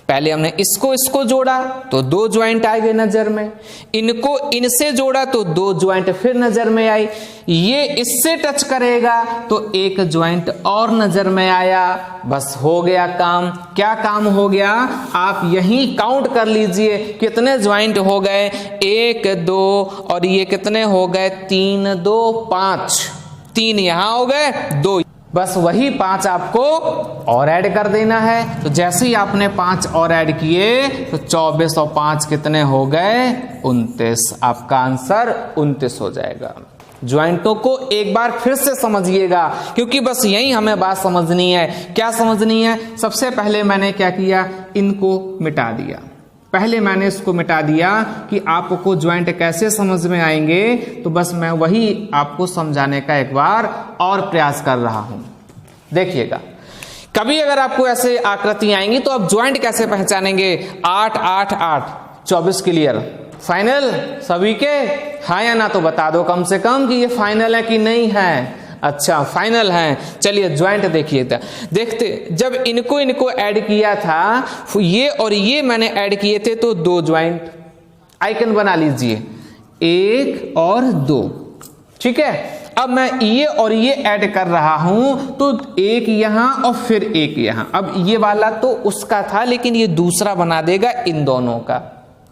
पहले हमने इसको जोड़ा तो 2 ज्वाइंट आ गए नजर में, इनको इनसे जोड़ा तो 2 ज्वाइंट फिर नजर में आई, ये इससे टच करेगा तो एक ज्वाइंट और नजर में आया। बस हो गया काम। क्या काम हो गया? आप यही काउंट कर लीजिए कितने ज्वाइंट हो गए, 1 2 और ये कितने हो गए, 3 2 5, 3 यहां हो गए, 2, बस वही 5 आपको और ऐड कर देना है। तो जैसे ही आपने 5 और ऐड किए तो 24 और 5 कितने हो गए, 29। आपका आंसर 29 हो जाएगा। ज्वाइंटों को एक बार फिर से समझिएगा, क्योंकि बस यही हमें बात समझनी है। क्या समझनी है? सबसे पहले मैंने क्या किया, इनको मिटा दिया। पहले मैंने इसको मिटा दिया कि आपको ज्वाइंट कैसे समझ में आएंगे, तो बस मैं वही आपको समझाने का एक बार और प्रयास कर रहा हूं। देखिएगा, कभी अगर आपको ऐसे आकृति आएंगी तो आप ज्वाइंट कैसे पहचानेंगे? 8 8 8, 24 क्लियर? फाइनल सभी के? हाँ या ना तो बता दो कम से कम कि ये फाइनल है कि नहीं है। अच्छा, फाइनल है। चलिए ज्वाइंट देखिए, देखते जब इनको ऐड किया था, ये और ये मैंने ऐड किए थे तो 2 ज्वाइंट। आइकन बना लीजिए, 1 और 2, ठीक है। अब मैं ये और ये ऐड कर रहा हूं तो 1 यहां और फिर 1 यहां। अब ये वाला तो उसका था, लेकिन ये दूसरा बना देगा इन दोनों का।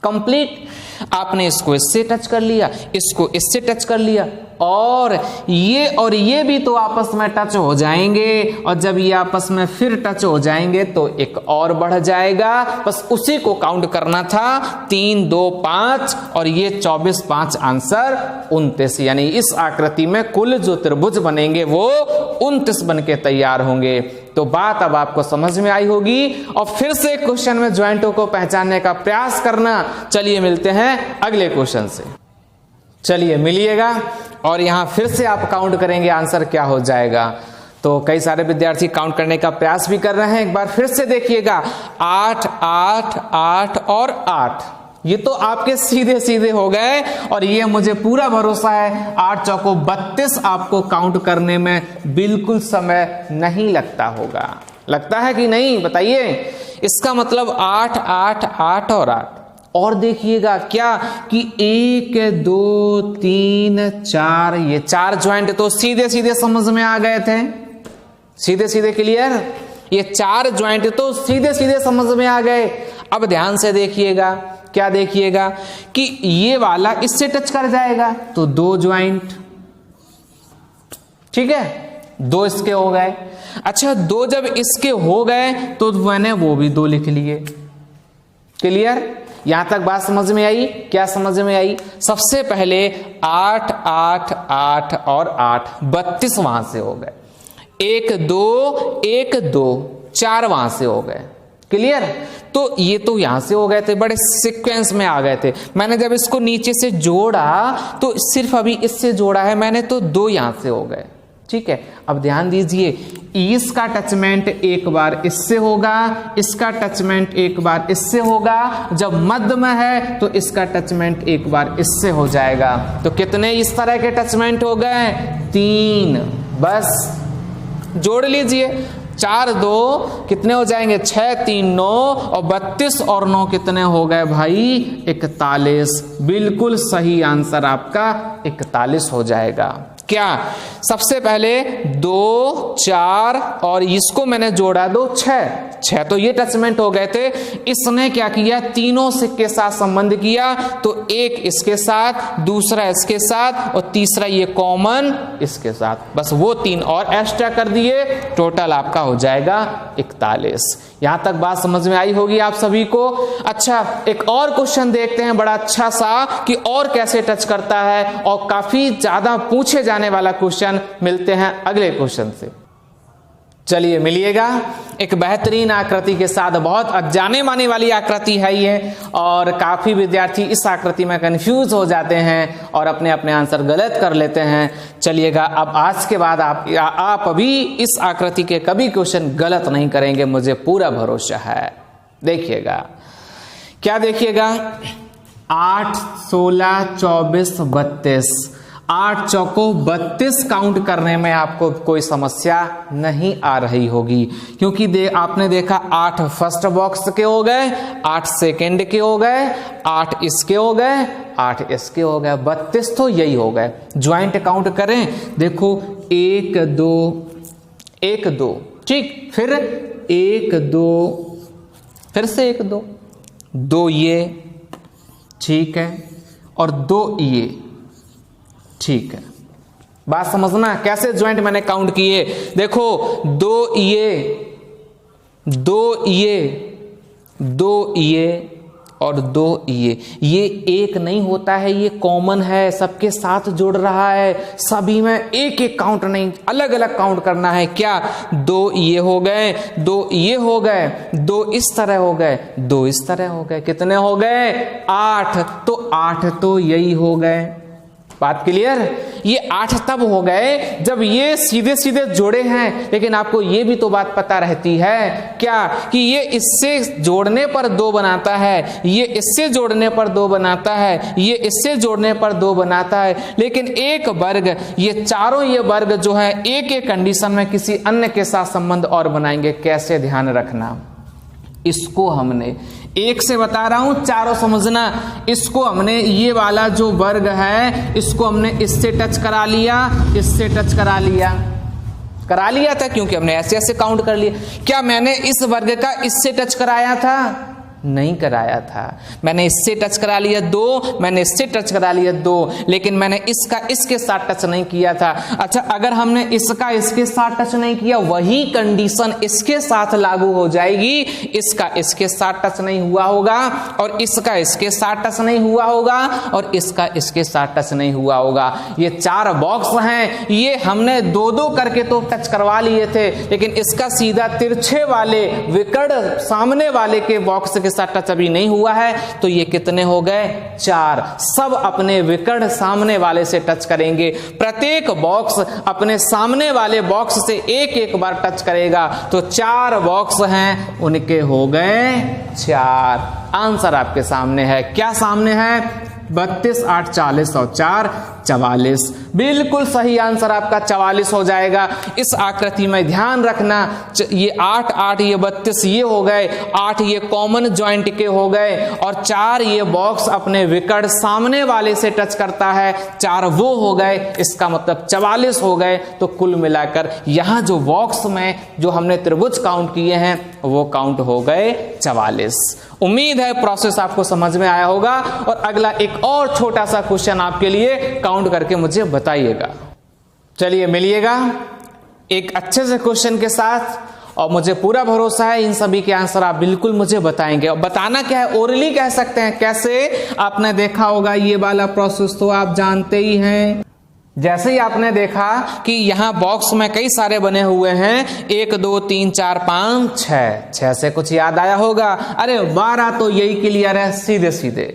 कंप्लीट। आपने इसको इससे टच कर लिया, इसको इससे टच कर लिया, और ये भी तो आपस में टच हो जाएंगे, और जब ये आपस में फिर टच हो जाएंगे तो एक और बढ़ जाएगा। बस उसी को काउंट करना था। 3 2 5 और ये 24 5, आंसर 29। यानी इस आकृति में कुल जो त्रिभुज बनेंगे वो 29 बन के तैयार होंगे। तो बात अब आपको समझ में आई होगी, और फिर से क्वेश्चन में ज्वाइंटों को पहचानने का प्रयास करना। चलिए मिलते हैं अगले क्वेश्चन से। चलिए मिलिएगा, और यहां फिर से आप काउंट करेंगे, आंसर क्या हो जाएगा। तो कई सारे विद्यार्थी काउंट करने का प्रयास भी कर रहे हैं। एक बार फिर से देखिएगा, 8 8 8 और 8, ये तो आपके सीधे सीधे हो गए, और ये मुझे पूरा भरोसा है 8 चौको 32 आपको काउंट करने में बिल्कुल समय नहीं लगता होगा। लगता है कि नहीं, बताइए। इसका मतलब 8 8 8 और 8। और देखिएगा क्या कि 1 2 3 4, ये 4 ज्वाइंट तो सीधे सीधे समझ में आ गए थे, सीधे सीधे क्लियर। ये 4 ज्वाइंट तो सीधे सीधे समझ में आ गए। अब ध्यान से देखिएगा, क्या देखिएगा कि ये वाला इससे टच कर जाएगा तो 2 ज्वाइंट, ठीक है, 2 इसके हो गए। अच्छा, 2 जब इसके हो गए तो मैंने वो भी 2 लिख लिए। क्लियर? यहां तक बात समझ में आई? क्या समझ में आई? सबसे पहले 8 8 8 और 8, 32 वहां से हो गए। 1 2 1 2, 4 वहां से हो गए। क्लियर। तो ये तो यहां से हो गए थे, बड़े सीक्वेंस में आ गए थे। मैंने जब इसको नीचे से जोड़ा तो सिर्फ अभी इससे जोड़ा है मैंने, तो 2 यहां से हो गए, ठीक है। अब ध्यान दीजिए, इसका टचमेंट एक बार इससे होगा, इसका टचमेंट एक बार इससे होगा, जब मध्य में है तो इसका टचमेंट एक बार इससे हो जाएगा। तो कितने इस तरह के टचमेंट हो गए? 3। बस जोड़ लीजिए, 4 2 कितने हो जाएंगे? 6 3 9 और 32 और 9 कितने हो गए भाई? 41। बिल्कुल सही आंसर आपका 41 हो जाएगा। क्या? सबसे पहले 2 4 और इसको मैंने जोड़ा 2 6 तो ये टचमेंट हो गए थे। इसने क्या किया? तीनों के साथ संबंध किया, तो एक इसके साथ, दूसरा इसके साथ और तीसरा ये कॉमन इसके साथ, बस वो 3 और एक्स्ट्रा कर दिए, टोटल आपका हो जाएगा 41। यहां तक बात समझ में आई होगी आप सभी को। अच्छा, एक और क्वेश्चन देखते हैं बड़ा अच्छा सा कि और कैसे टच करता है, और काफी ज्यादा पूछे जाने वाला क्वेश्चन। मिलते हैं अगले क्वेश्चन से। चलिए मिलिएगा एक बेहतरीन आकृति के साथ। बहुत जाने माने वाली आकृति है ये, और काफी विद्यार्थी इस आकृति में कंफ्यूज हो जाते हैं और अपने अपने आंसर गलत कर लेते हैं। चलिएगा, अब आज के बाद आप अभी इस आकृति के कभी क्वेश्चन गलत नहीं करेंगे, मुझे पूरा भरोसा है। देखिएगा, क्या देखिएगा? 8 16 24 32, 8 चौको 32 काउंट करने में आपको कोई समस्या नहीं आ रही होगी, क्योंकि आपने देखा 8 फर्स्ट बॉक्स के हो गए, 8 सेकेंड के हो गए, 8 इसके हो गए, 8 इसके हो गए, 32 तो यही हो गए। ज्वाइंट काउंट करें, देखो 1 2 1 2, ठीक, फिर 1 2, फिर से 1 2, 2 ये, ठीक है, और 2 ये, ठीक है। बात समझना कैसे ज्वाइंट मैंने काउंट किए। देखो 2 ये, 2 ये, 2 ये और 2 ये एक नहीं होता है, ये कॉमन है, सबके साथ जुड़ रहा है। सभी में एक एक काउंट नहीं, अलग अलग काउंट करना है। क्या? 2 ये हो गए, 2 ये हो गए, 2 इस तरह हो गए, 2 इस तरह हो गए, कितने हो गए? 8। तो 8 तो यही हो गए। बात क्लियर? ये 8 तब हो गए जब ये सीधे सीधे जोड़े हैं, लेकिन आपको ये भी तो बात पता रहती है क्या, कि ये इससे जोड़ने पर 2 बनाता है, ये इससे जोड़ने पर 2 बनाता है, ये इससे जोड़ने पर 2 बनाता है, लेकिन एक वर्ग, ये चारों ये वर्ग जो है एक एक कंडीशन में किसी अन्य के साथ संबंध और बनाएंगे। कैसे? ध्यान रखना, इसको हमने एक से बता रहा हूं, चारों समझना। इसको हमने ये वाला जो वर्ग है, इसको हमने इससे टच करा लिया, इससे टच करा लिया था, क्योंकि हमने ऐसे ऐसे काउंट कर लिया। क्या मैंने इस वर्ग का इससे टच कराया था? नहीं कराया था। मैंने इससे टच करा लिया 2, मैंने इससे टच करा लिया 2, लेकिन मैंने इसका इसके साथ टच नहीं किया था। अच्छा, अगर हमने इसका इसके साथ टच नहीं किया, वही कंडीशन इसके साथ लागू हो जाएगी। इसका इसके साथ टच नहीं हुआ होगा, और इसका इसके साथ टच नहीं हुआ होगा, और इसका इसके साथ टच नहीं हुआ होगा। ये 4 बॉक्स हैं, ये हमने 2-2 करके तो टच करवा लिए थे, लेकिन इसका सीधा तिरछे वाले विकर्ण सामने वाले के बॉक्स के साथ टच अभी नहीं हुआ है। तो ये कितने हो गए? 4। सब अपने विकर्ण सामने वाले से टच करेंगे। प्रत्येक बॉक्स अपने सामने वाले बॉक्स से एक एक बार टच करेगा। तो 4 बॉक्स हैं, उनके हो गए 4। आंसर आपके सामने है। क्या सामने है? 32 8 40 और 4 44। बिल्कुल सही आंसर आपका 44 हो जाएगा। इस आकृति में ध्यान रखना, ये 8 8 ये 32 ये हो गए, 8 ये कॉमन ज्वाइंट के हो गए, और 4 ये बॉक्स अपने विकर्ण सामने वाले से टच करता है, 4 वो हो गए, इसका मतलब 44 हो गए। तो कुल मिलाकर यहां जो बॉक्स में जो हमने त्रिभुज काउंट किए हैं वो काउंट हो गए 44। उम्मीद है प्रोसेस आपको समझ में आया होगा। और अगला एक और छोटा सा क्वेश्चन आपके लिए काउंट करके मुझे बताइएगा। चलिए मिलिएगा एक अच्छे से क्वेश्चन के साथ, और मुझे पूरा भरोसा है इन सभी के आंसर आप बिल्कुल मुझे बताएंगे। और बताना क्या है, ओरली कह सकते हैं। कैसे? आपने देखा होगा ये वाला प्रोसेस तो आप जानते ही हैं। जैसे ही आपने देखा कि यहाँ बॉक्स में कई सारे बने हुए हैं, 1 2 3 4 5 6 से कुछ याद आया होगा, अरे 12 तो यही क्लियर है, सीधे सीधे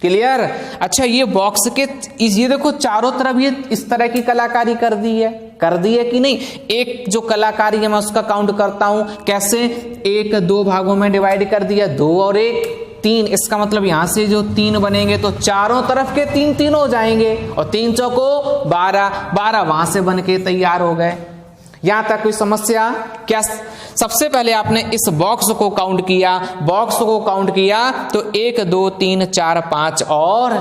क्लियर। अच्छा ये बॉक्स के ये देखो चारों तरफ ये इस तरह की कलाकारी कर दी है कि नहीं। एक जो कलाकारी है मैं उसका काउंट करता हूं, कैसे, 1 2 भागों में डिवाइड कर दिया, 2 और 1 3, इसका मतलब यहां से जो 3 बनेंगे तो चारों तरफ के 3 3 हो जाएंगे, और 3 चौको 12 वहां से बन के तैयार हो गए। यहां तक कोई समस्या क्या? सबसे पहले आपने इस बॉक्स को काउंट किया, तो 1 2 3 4 5 और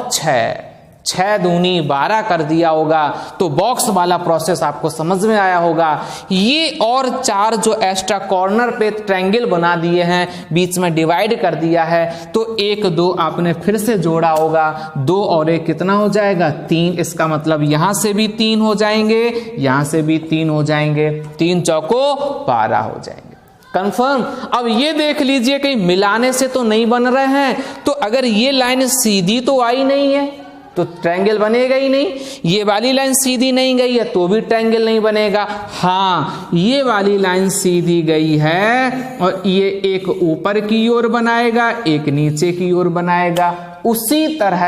6 दूनी 12 कर दिया होगा। तो बॉक्स वाला प्रोसेस आपको समझ में आया होगा। ये और 4 जो एक्स्ट्रा कॉर्नर पे ट्रायंगल बना दिए हैं, बीच में डिवाइड कर दिया है, तो 1 2 आपने फिर से जोड़ा होगा, 2 और 1 कितना हो जाएगा, 3। इसका मतलब यहां से भी 3 हो जाएंगे, यहां से भी 3 हो जाएंगे, 3 चौको 12 हो जाएंगे। कंफर्म। अब ये देख लीजिए कहीं मिलाने से तो नहीं बन रहे हैं, तो अगर ये लाइन सीधी तो आई नहीं है तो ट्रायंगल बनेगा ही नहीं, ये वाली लाइन सीधी नहीं गई है तो भी ट्रायंगल नहीं बनेगा। हाँ, ये वाली लाइन सीधी गई है और ये एक ऊपर की ओर बनाएगा, एक नीचे की ओर बनाएगा। उसी तरह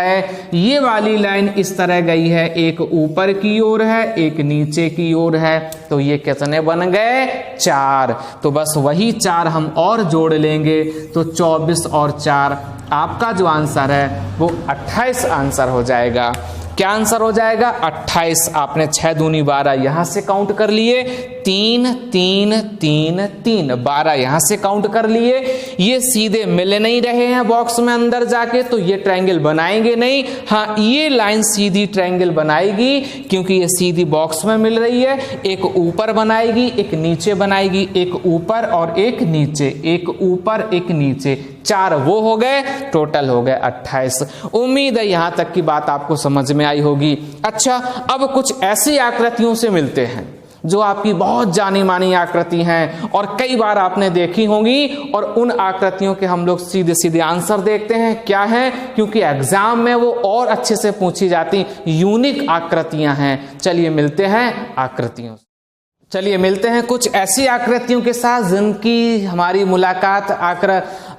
ये वाली लाइन इस तरह गई है, एक ऊपर की ओर है, एक नीचे की ओर है, तो ये कितने बन गए, 4। तो बस वही 4 हम और जोड़ लेंगे, तो 24 और 4 आपका जो आंसर है वो 28 आंसर हो जाएगा। क्या आंसर हो जाएगा, 28। आपने 6 दूनी 12 यहां से काउंट कर लिए, 3 3 3 3 12 यहां से काउंट कर लिए। ये सीधे मिल नहीं रहे हैं बॉक्स में अंदर जाके, तो ये ट्रायंगल बनाएंगे नहीं। हाँ, ये लाइन सीधी ट्रायंगल बनाएगी क्योंकि ये सीधी बॉक्स में मिल रही है। एक ऊपर बनाएगी, एक नीचे बनाएगी, एक ऊपर और एक नीचे, एक ऊपर एक नीचे, 4 वो हो गए, टोटल हो गए 28। उम्मीद है यहां तक की बात आपको समझ में आई होगी। अच्छा, अब कुछ ऐसी आकृतियों से मिलते हैं जो आपकी बहुत जानी मानी आकृति हैं और कई बार आपने देखी होंगी, और उन आकृतियों के हम लोग सीधे सीधे आंसर देखते हैं क्या है, क्योंकि एग्जाम में वो और अच्छे से पूछी जाती यूनिक आकृतियां हैं। चलिए मिलते हैं आकृतियों, चलिए मिलते हैं कुछ ऐसी आकृतियों के साथ जिनकी हमारी मुलाकात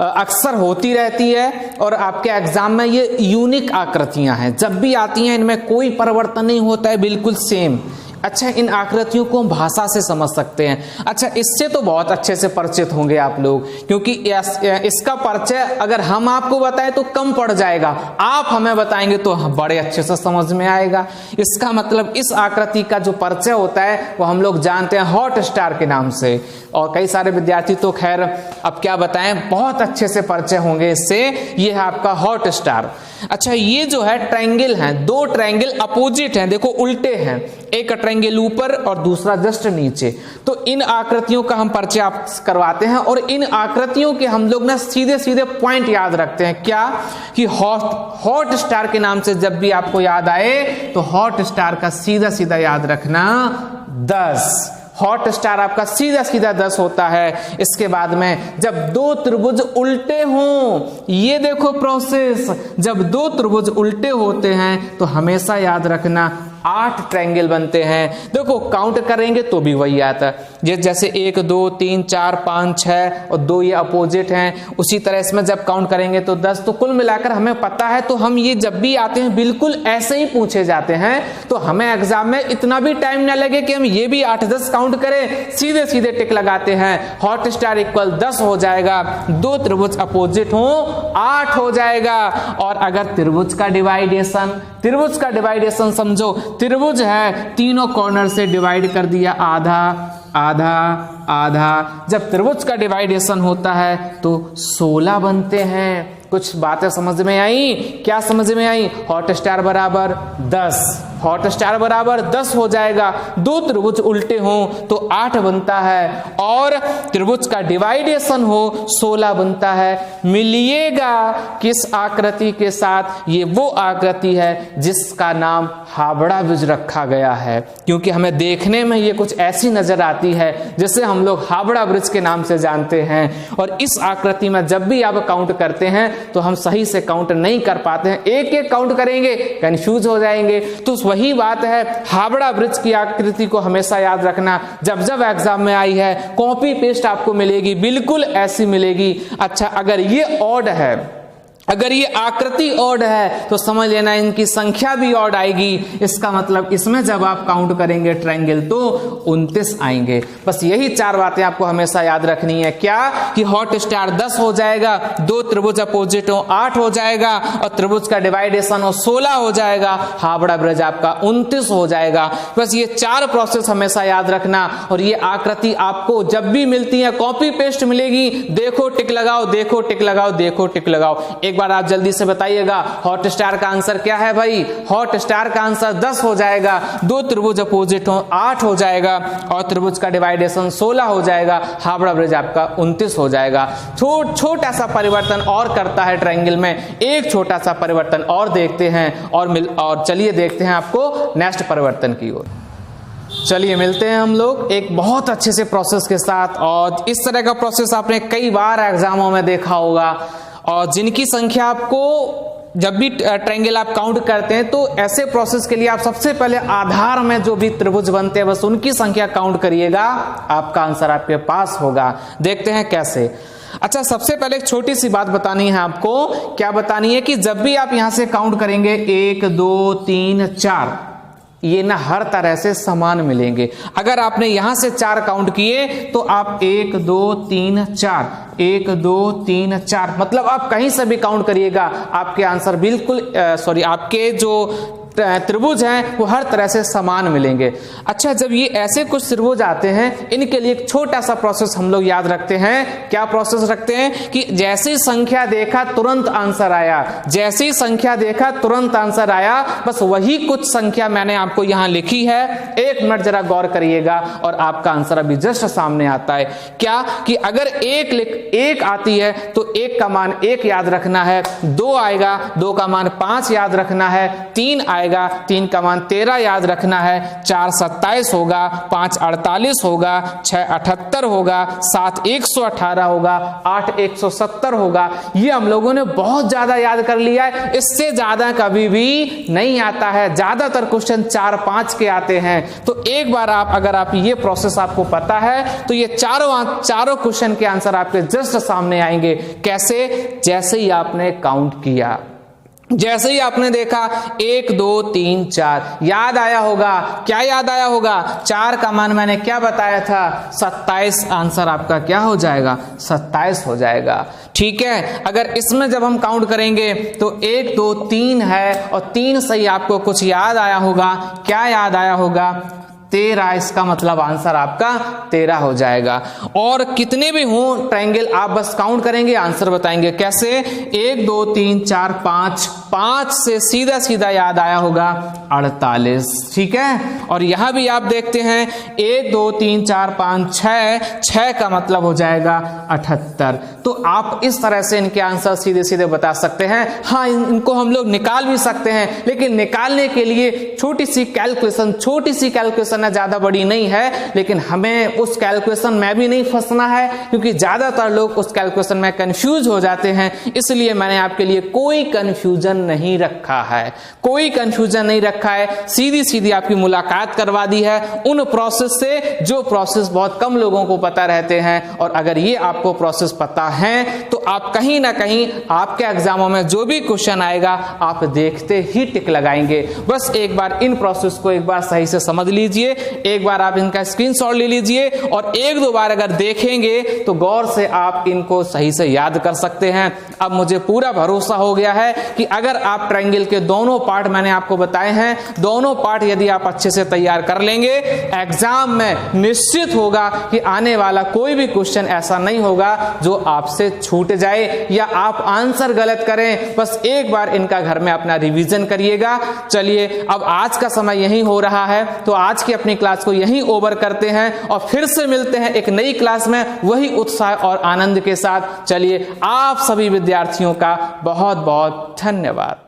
अक्सर होती रहती है और आपके एग्जाम में ये यूनिक आकृतियां हैं। जब भी आती हैं इनमें कोई परिवर्तन नहीं होता है, बिल्कुल सेम। अच्छा, इन आकृतियों को हम भाषा से समझ सकते हैं। अच्छा, इससे तो बहुत अच्छे से परिचित होंगे आप लोग, क्योंकि इसका परिचय अगर हम आपको बताएं तो कम पड़ जाएगा, आप हमें बताएंगे तो बड़े अच्छे से समझ में आएगा। इसका मतलब इस आकृति का जो परिचय होता है वो हम लोग जानते हैं हॉट स्टार के नाम से, और कई सारे विद्यार्थी तो खैर अब क्या बताएं, बहुत अच्छे से परिचय होंगे इससे। ये है आपका हॉट स्टार। अच्छा, ये जो है ट्रायंगल हैं, 2 ट्रायंगल अपोजिट हैं, देखो उल्टे हैं, एक ट्रायंगल ऊपर और दूसरा जस्ट नीचे। तो इन आकृतियों का हम परिचय आप करवाते हैं, और इन आकृतियों के हम लोग ना सीधे सीधे पॉइंट याद रखते हैं। क्या कि हॉट स्टार के नाम से जब भी आपको याद आए तो हॉट स्टार का सीधा सीधा याद रखना 10। हॉट स्टार आपका सीधा सीधा 10 होता है। इसके बाद में जब 2 त्रिभुज उल्टे हों, ये देखो प्रोसेस, जब 2 त्रिभुज उल्टे होते हैं तो हमेशा याद रखना 8 ट्रायंगल बनते हैं। देखो काउंट करेंगे तो भी वही आता है, जैसे 1 2 3 4 5 6 और 2 ये अपोजिट हैं, उसी तरह इसमें जब काउंट करेंगे तो 10। तो कुल मिलाकर हमें पता है, तो हम ये जब भी आते हैं बिल्कुल ऐसे ही पूछे जाते हैं, तो हमें एग्जाम में इतना भी टाइम ना लगे कि हम ये भी 8 10 काउंट करें, सीधे सीधे टिक लगाते हैं। हॉट स्टार इक्वल 10 हो जाएगा, 2 त्रिभुज अपोजिट हो 8 हो जाएगा। और अगर त्रिभुज का डिवाइडेशन समझो, त्रिभुज है, तीनों कॉर्नर से डिवाइड कर दिया, आधा आधा आधा। जब त्रिभुज का डिवाइडेशन होता है तो 16 बनते हैं। कुछ बातें समझ में आई? क्या समझ में आई? हॉट स्टार बराबर 10, हॉट स्टार बराबर 10 हो जाएगा। 2 त्रिभुज उल्टे हों तो 8 बनता है, और त्रिभुज का डिवाइडेशन हो 16 बनता है। मिलिएगा किस आकृति के साथ? ये वो आकृति है जिसका नाम हावड़ा ब्रिज रखा गया है, क्योंकि हमें देखने में ये कुछ ऐसी नजर आती है जिसे हम लोग हावड़ा ब्रिज के नाम से जानते हैं। और इस आकृति में जब भी आप काउंट करते हैं तो हम सही से काउंट नहीं कर पाते हैं, एक एक काउंट करेंगे कंफ्यूज हो जाएंगे। तो वही बात है, हावड़ा ब्रिज की आकृति को हमेशा याद रखना, जब जब एग्जाम में आई है कॉपी पेस्ट आपको मिलेगी, बिल्कुल ऐसी मिलेगी। अच्छा, अगर ये ऑड है, अगर ये आकृति ऑड है तो समझ लेना इनकी संख्या भी ऑड आएगी। इसका मतलब इसमें जब आप काउंट करेंगे ट्रायंगल तो 29 आएंगे। बस यही 4 बातें आपको हमेशा याद रखनी है। क्या कि हॉट स्टार 10 हो जाएगा, 2 त्रिभुज अपोजिट हो 8 हो जाएगा, और त्रिभुज का डिवाइडेशन हो 16 हो जाएगा, हावड़ा ब्रिज आपका 29 हो जाएगा। बस ये 4 प्रोसेस हमेशा याद रखना। और ये आकृति आपको जब भी मिलती है कॉपी पेस्ट मिलेगी, देखो टिक लगाओ, देखो टिक लगाओ, देखो टिक लगाओ। एक बार आप जल्दी से बताइएगा हॉट स्टार का आंसर क्या है भाई? हॉट स्टार का आंसर 10 हो जाएगा, 2 त्रिभुज अपोजिट हो 8 हो जाएगा, और त्रिभुज का डिवाइडेशन 16 हो जाएगा, हावड़ा ब्रिज आपका 29 हो जाएगा। छोटा सा परिवर्तन और करता है ट्रायंगल में, एक छोटा सा परिवर्तन और देखते हैं, और चलिए देखते हैं आपको नेक्स्ट परिवर्तन की ओर। चलिए मिलते हैं हम लोग एक बहुत अच्छे से प्रोसेस के साथ। और इस तरह का प्रोसेस आपने कई बार एग्जामों में देखा होगा, और जिनकी संख्या आपको जब भी ट्रायंगल आप काउंट करते हैं तो ऐसे प्रोसेस के लिए आप सबसे पहले आधार में जो भी त्रिभुज बनते हैं बस उनकी संख्या काउंट करिएगा, आपका आंसर आपके पास होगा। देखते हैं कैसे। अच्छा, सबसे पहले एक छोटी सी बात बतानी है आपको। क्या बतानी है कि जब भी आप यहां से काउंट करेंगे 1 2 3 4, ये ना हर तरह से समान मिलेंगे। अगर आपने यहां से 4 काउंट किए तो आप 1 2 3 4 1 2 3 4, मतलब आप कहीं से भी काउंट करिएगा, आपके आंसर बिल्कुल आपके जो त्रिभुज हैं वो हर तरह से समान मिलेंगे। अच्छा, जब ये ऐसे कुछ त्रिभुज आते हैं, इनके लिए एक छोटा सा प्रोसेस हम लोग याद रखते हैं। क्या प्रोसेस रखते हैं कि जैसी संख्या देखा तुरंत आंसर आया, जैसी संख्या देखा तुरंत आंसर आया। बस वही कुछ संख्या मैंने आपको यहां लिखी है, 1 मिनट जरा गौर करिएगा और आपका आंसर अभी जस्ट सामने आता है। क्या कि अगर 1 आती है तो 1 का मान 1 याद रखना है, 2 आएगा 2 का मान 5 याद रखना है, 3 आएगा 3 का मान 13 याद रखना है, 4 27 होगा, 5 48 होगा, 6 78 होगा, 7 118 होगा, 8 170 होगा। ये हम लोगों ने बहुत ज्यादा याद कर लिया है, इससे ज्यादा कभी भी नहीं आता है। ज्यादातर क्वेश्चन 4-5 के आते हैं। तो एक बार अगर आप ये प्रोसेस आपको पता है तो ये चारों क्वेश्चन के आंसर आपके जस्ट सामने आएंगे। कैसे? जैसे ही आपने काउंट किया, जैसे ही आपने देखा 1 2 3 4, याद आया होगा। क्या याद आया होगा? 4 का मान मैंने क्या बताया था? 27। आंसर आपका क्या हो जाएगा? 27 हो जाएगा। ठीक है, अगर इसमें जब हम काउंट करेंगे तो 1 2 3 है, और 3 से ही आपको कुछ याद आया होगा। क्या याद आया होगा? 13। इसका मतलब आंसर आपका 13 हो जाएगा। और कितने भी हो ट्रायंगल आप बस काउंट करेंगे, आंसर बताएंगे। कैसे? 1 2 3 4 5 से सीधा सीधा याद आया होगा 48। ठीक है, और यहां भी आप देखते हैं 1 2 3 4 5 6 का मतलब हो जाएगा 78। तो आप इस तरह से इनके आंसर सीधे सीधे बता सकते हैं। हाँ, इनको हम लोग निकाल भी सकते हैं, लेकिन निकालने के लिए छोटी सी कैलकुलेशन है, ज्यादा बड़ी नहीं है, लेकिन हमें उस कैलकुलेशन में भी नहीं फंसना है, क्योंकि ज्यादातर लोग उस कैलकुलेशन में कंफ्यूज हो जाते हैं। इसलिए मैंने आपके लिए कोई कंफ्यूजन नहीं रखा है, कोई कंफ्यूजन नहीं रखा है। सीधी सीधी आपकी मुलाकात करवा दी है उन प्रोसेस से जो प्रोसेस बहुत कम लोगों को पता रहते हैं। और अगर ये आपको प्रोसेस पता है तो आप कहीं ना कहीं आपके एग्जामों में जो भी क्वेश्चन आएगा आप देखते ही टिक लगाएंगे। बस एक बार इन प्रोसेस को एक बार सही से समझ लीजिए, एक बार आप इनका स्क्रीनशॉट ले लीजिए, और 1-2 बार अगर देखेंगे तो गौर से आप इनको सही से याद कर सकते हैं। अब मुझे पूरा भरोसा हो गया है कि अगर आप ट्रायंगल के दोनों पार्ट मैंने आपको बताए हैं, दोनों पार्ट यदि आप अच्छे से तैयार कर लेंगे, एग्जाम में निश्चित होगा कि आने वाला कोई भी क्वेश्चन ऐसा नहीं होगा जो आपसे छूट जाए या आप आंसर गलत करें। बस एक बार इनका घर में अपना रिवीजन करिएगा। चलिए, अब आज का समय यही हो रहा है, तो आज की अपनी क्लास को यहीं ओवर करते हैं और फिर से मिलते हैं एक नई क्लास में वही उत्साह और आनंद के साथ। चलिए, आप सभी विद्यार्थियों का बहुत बहुत धन्यवाद।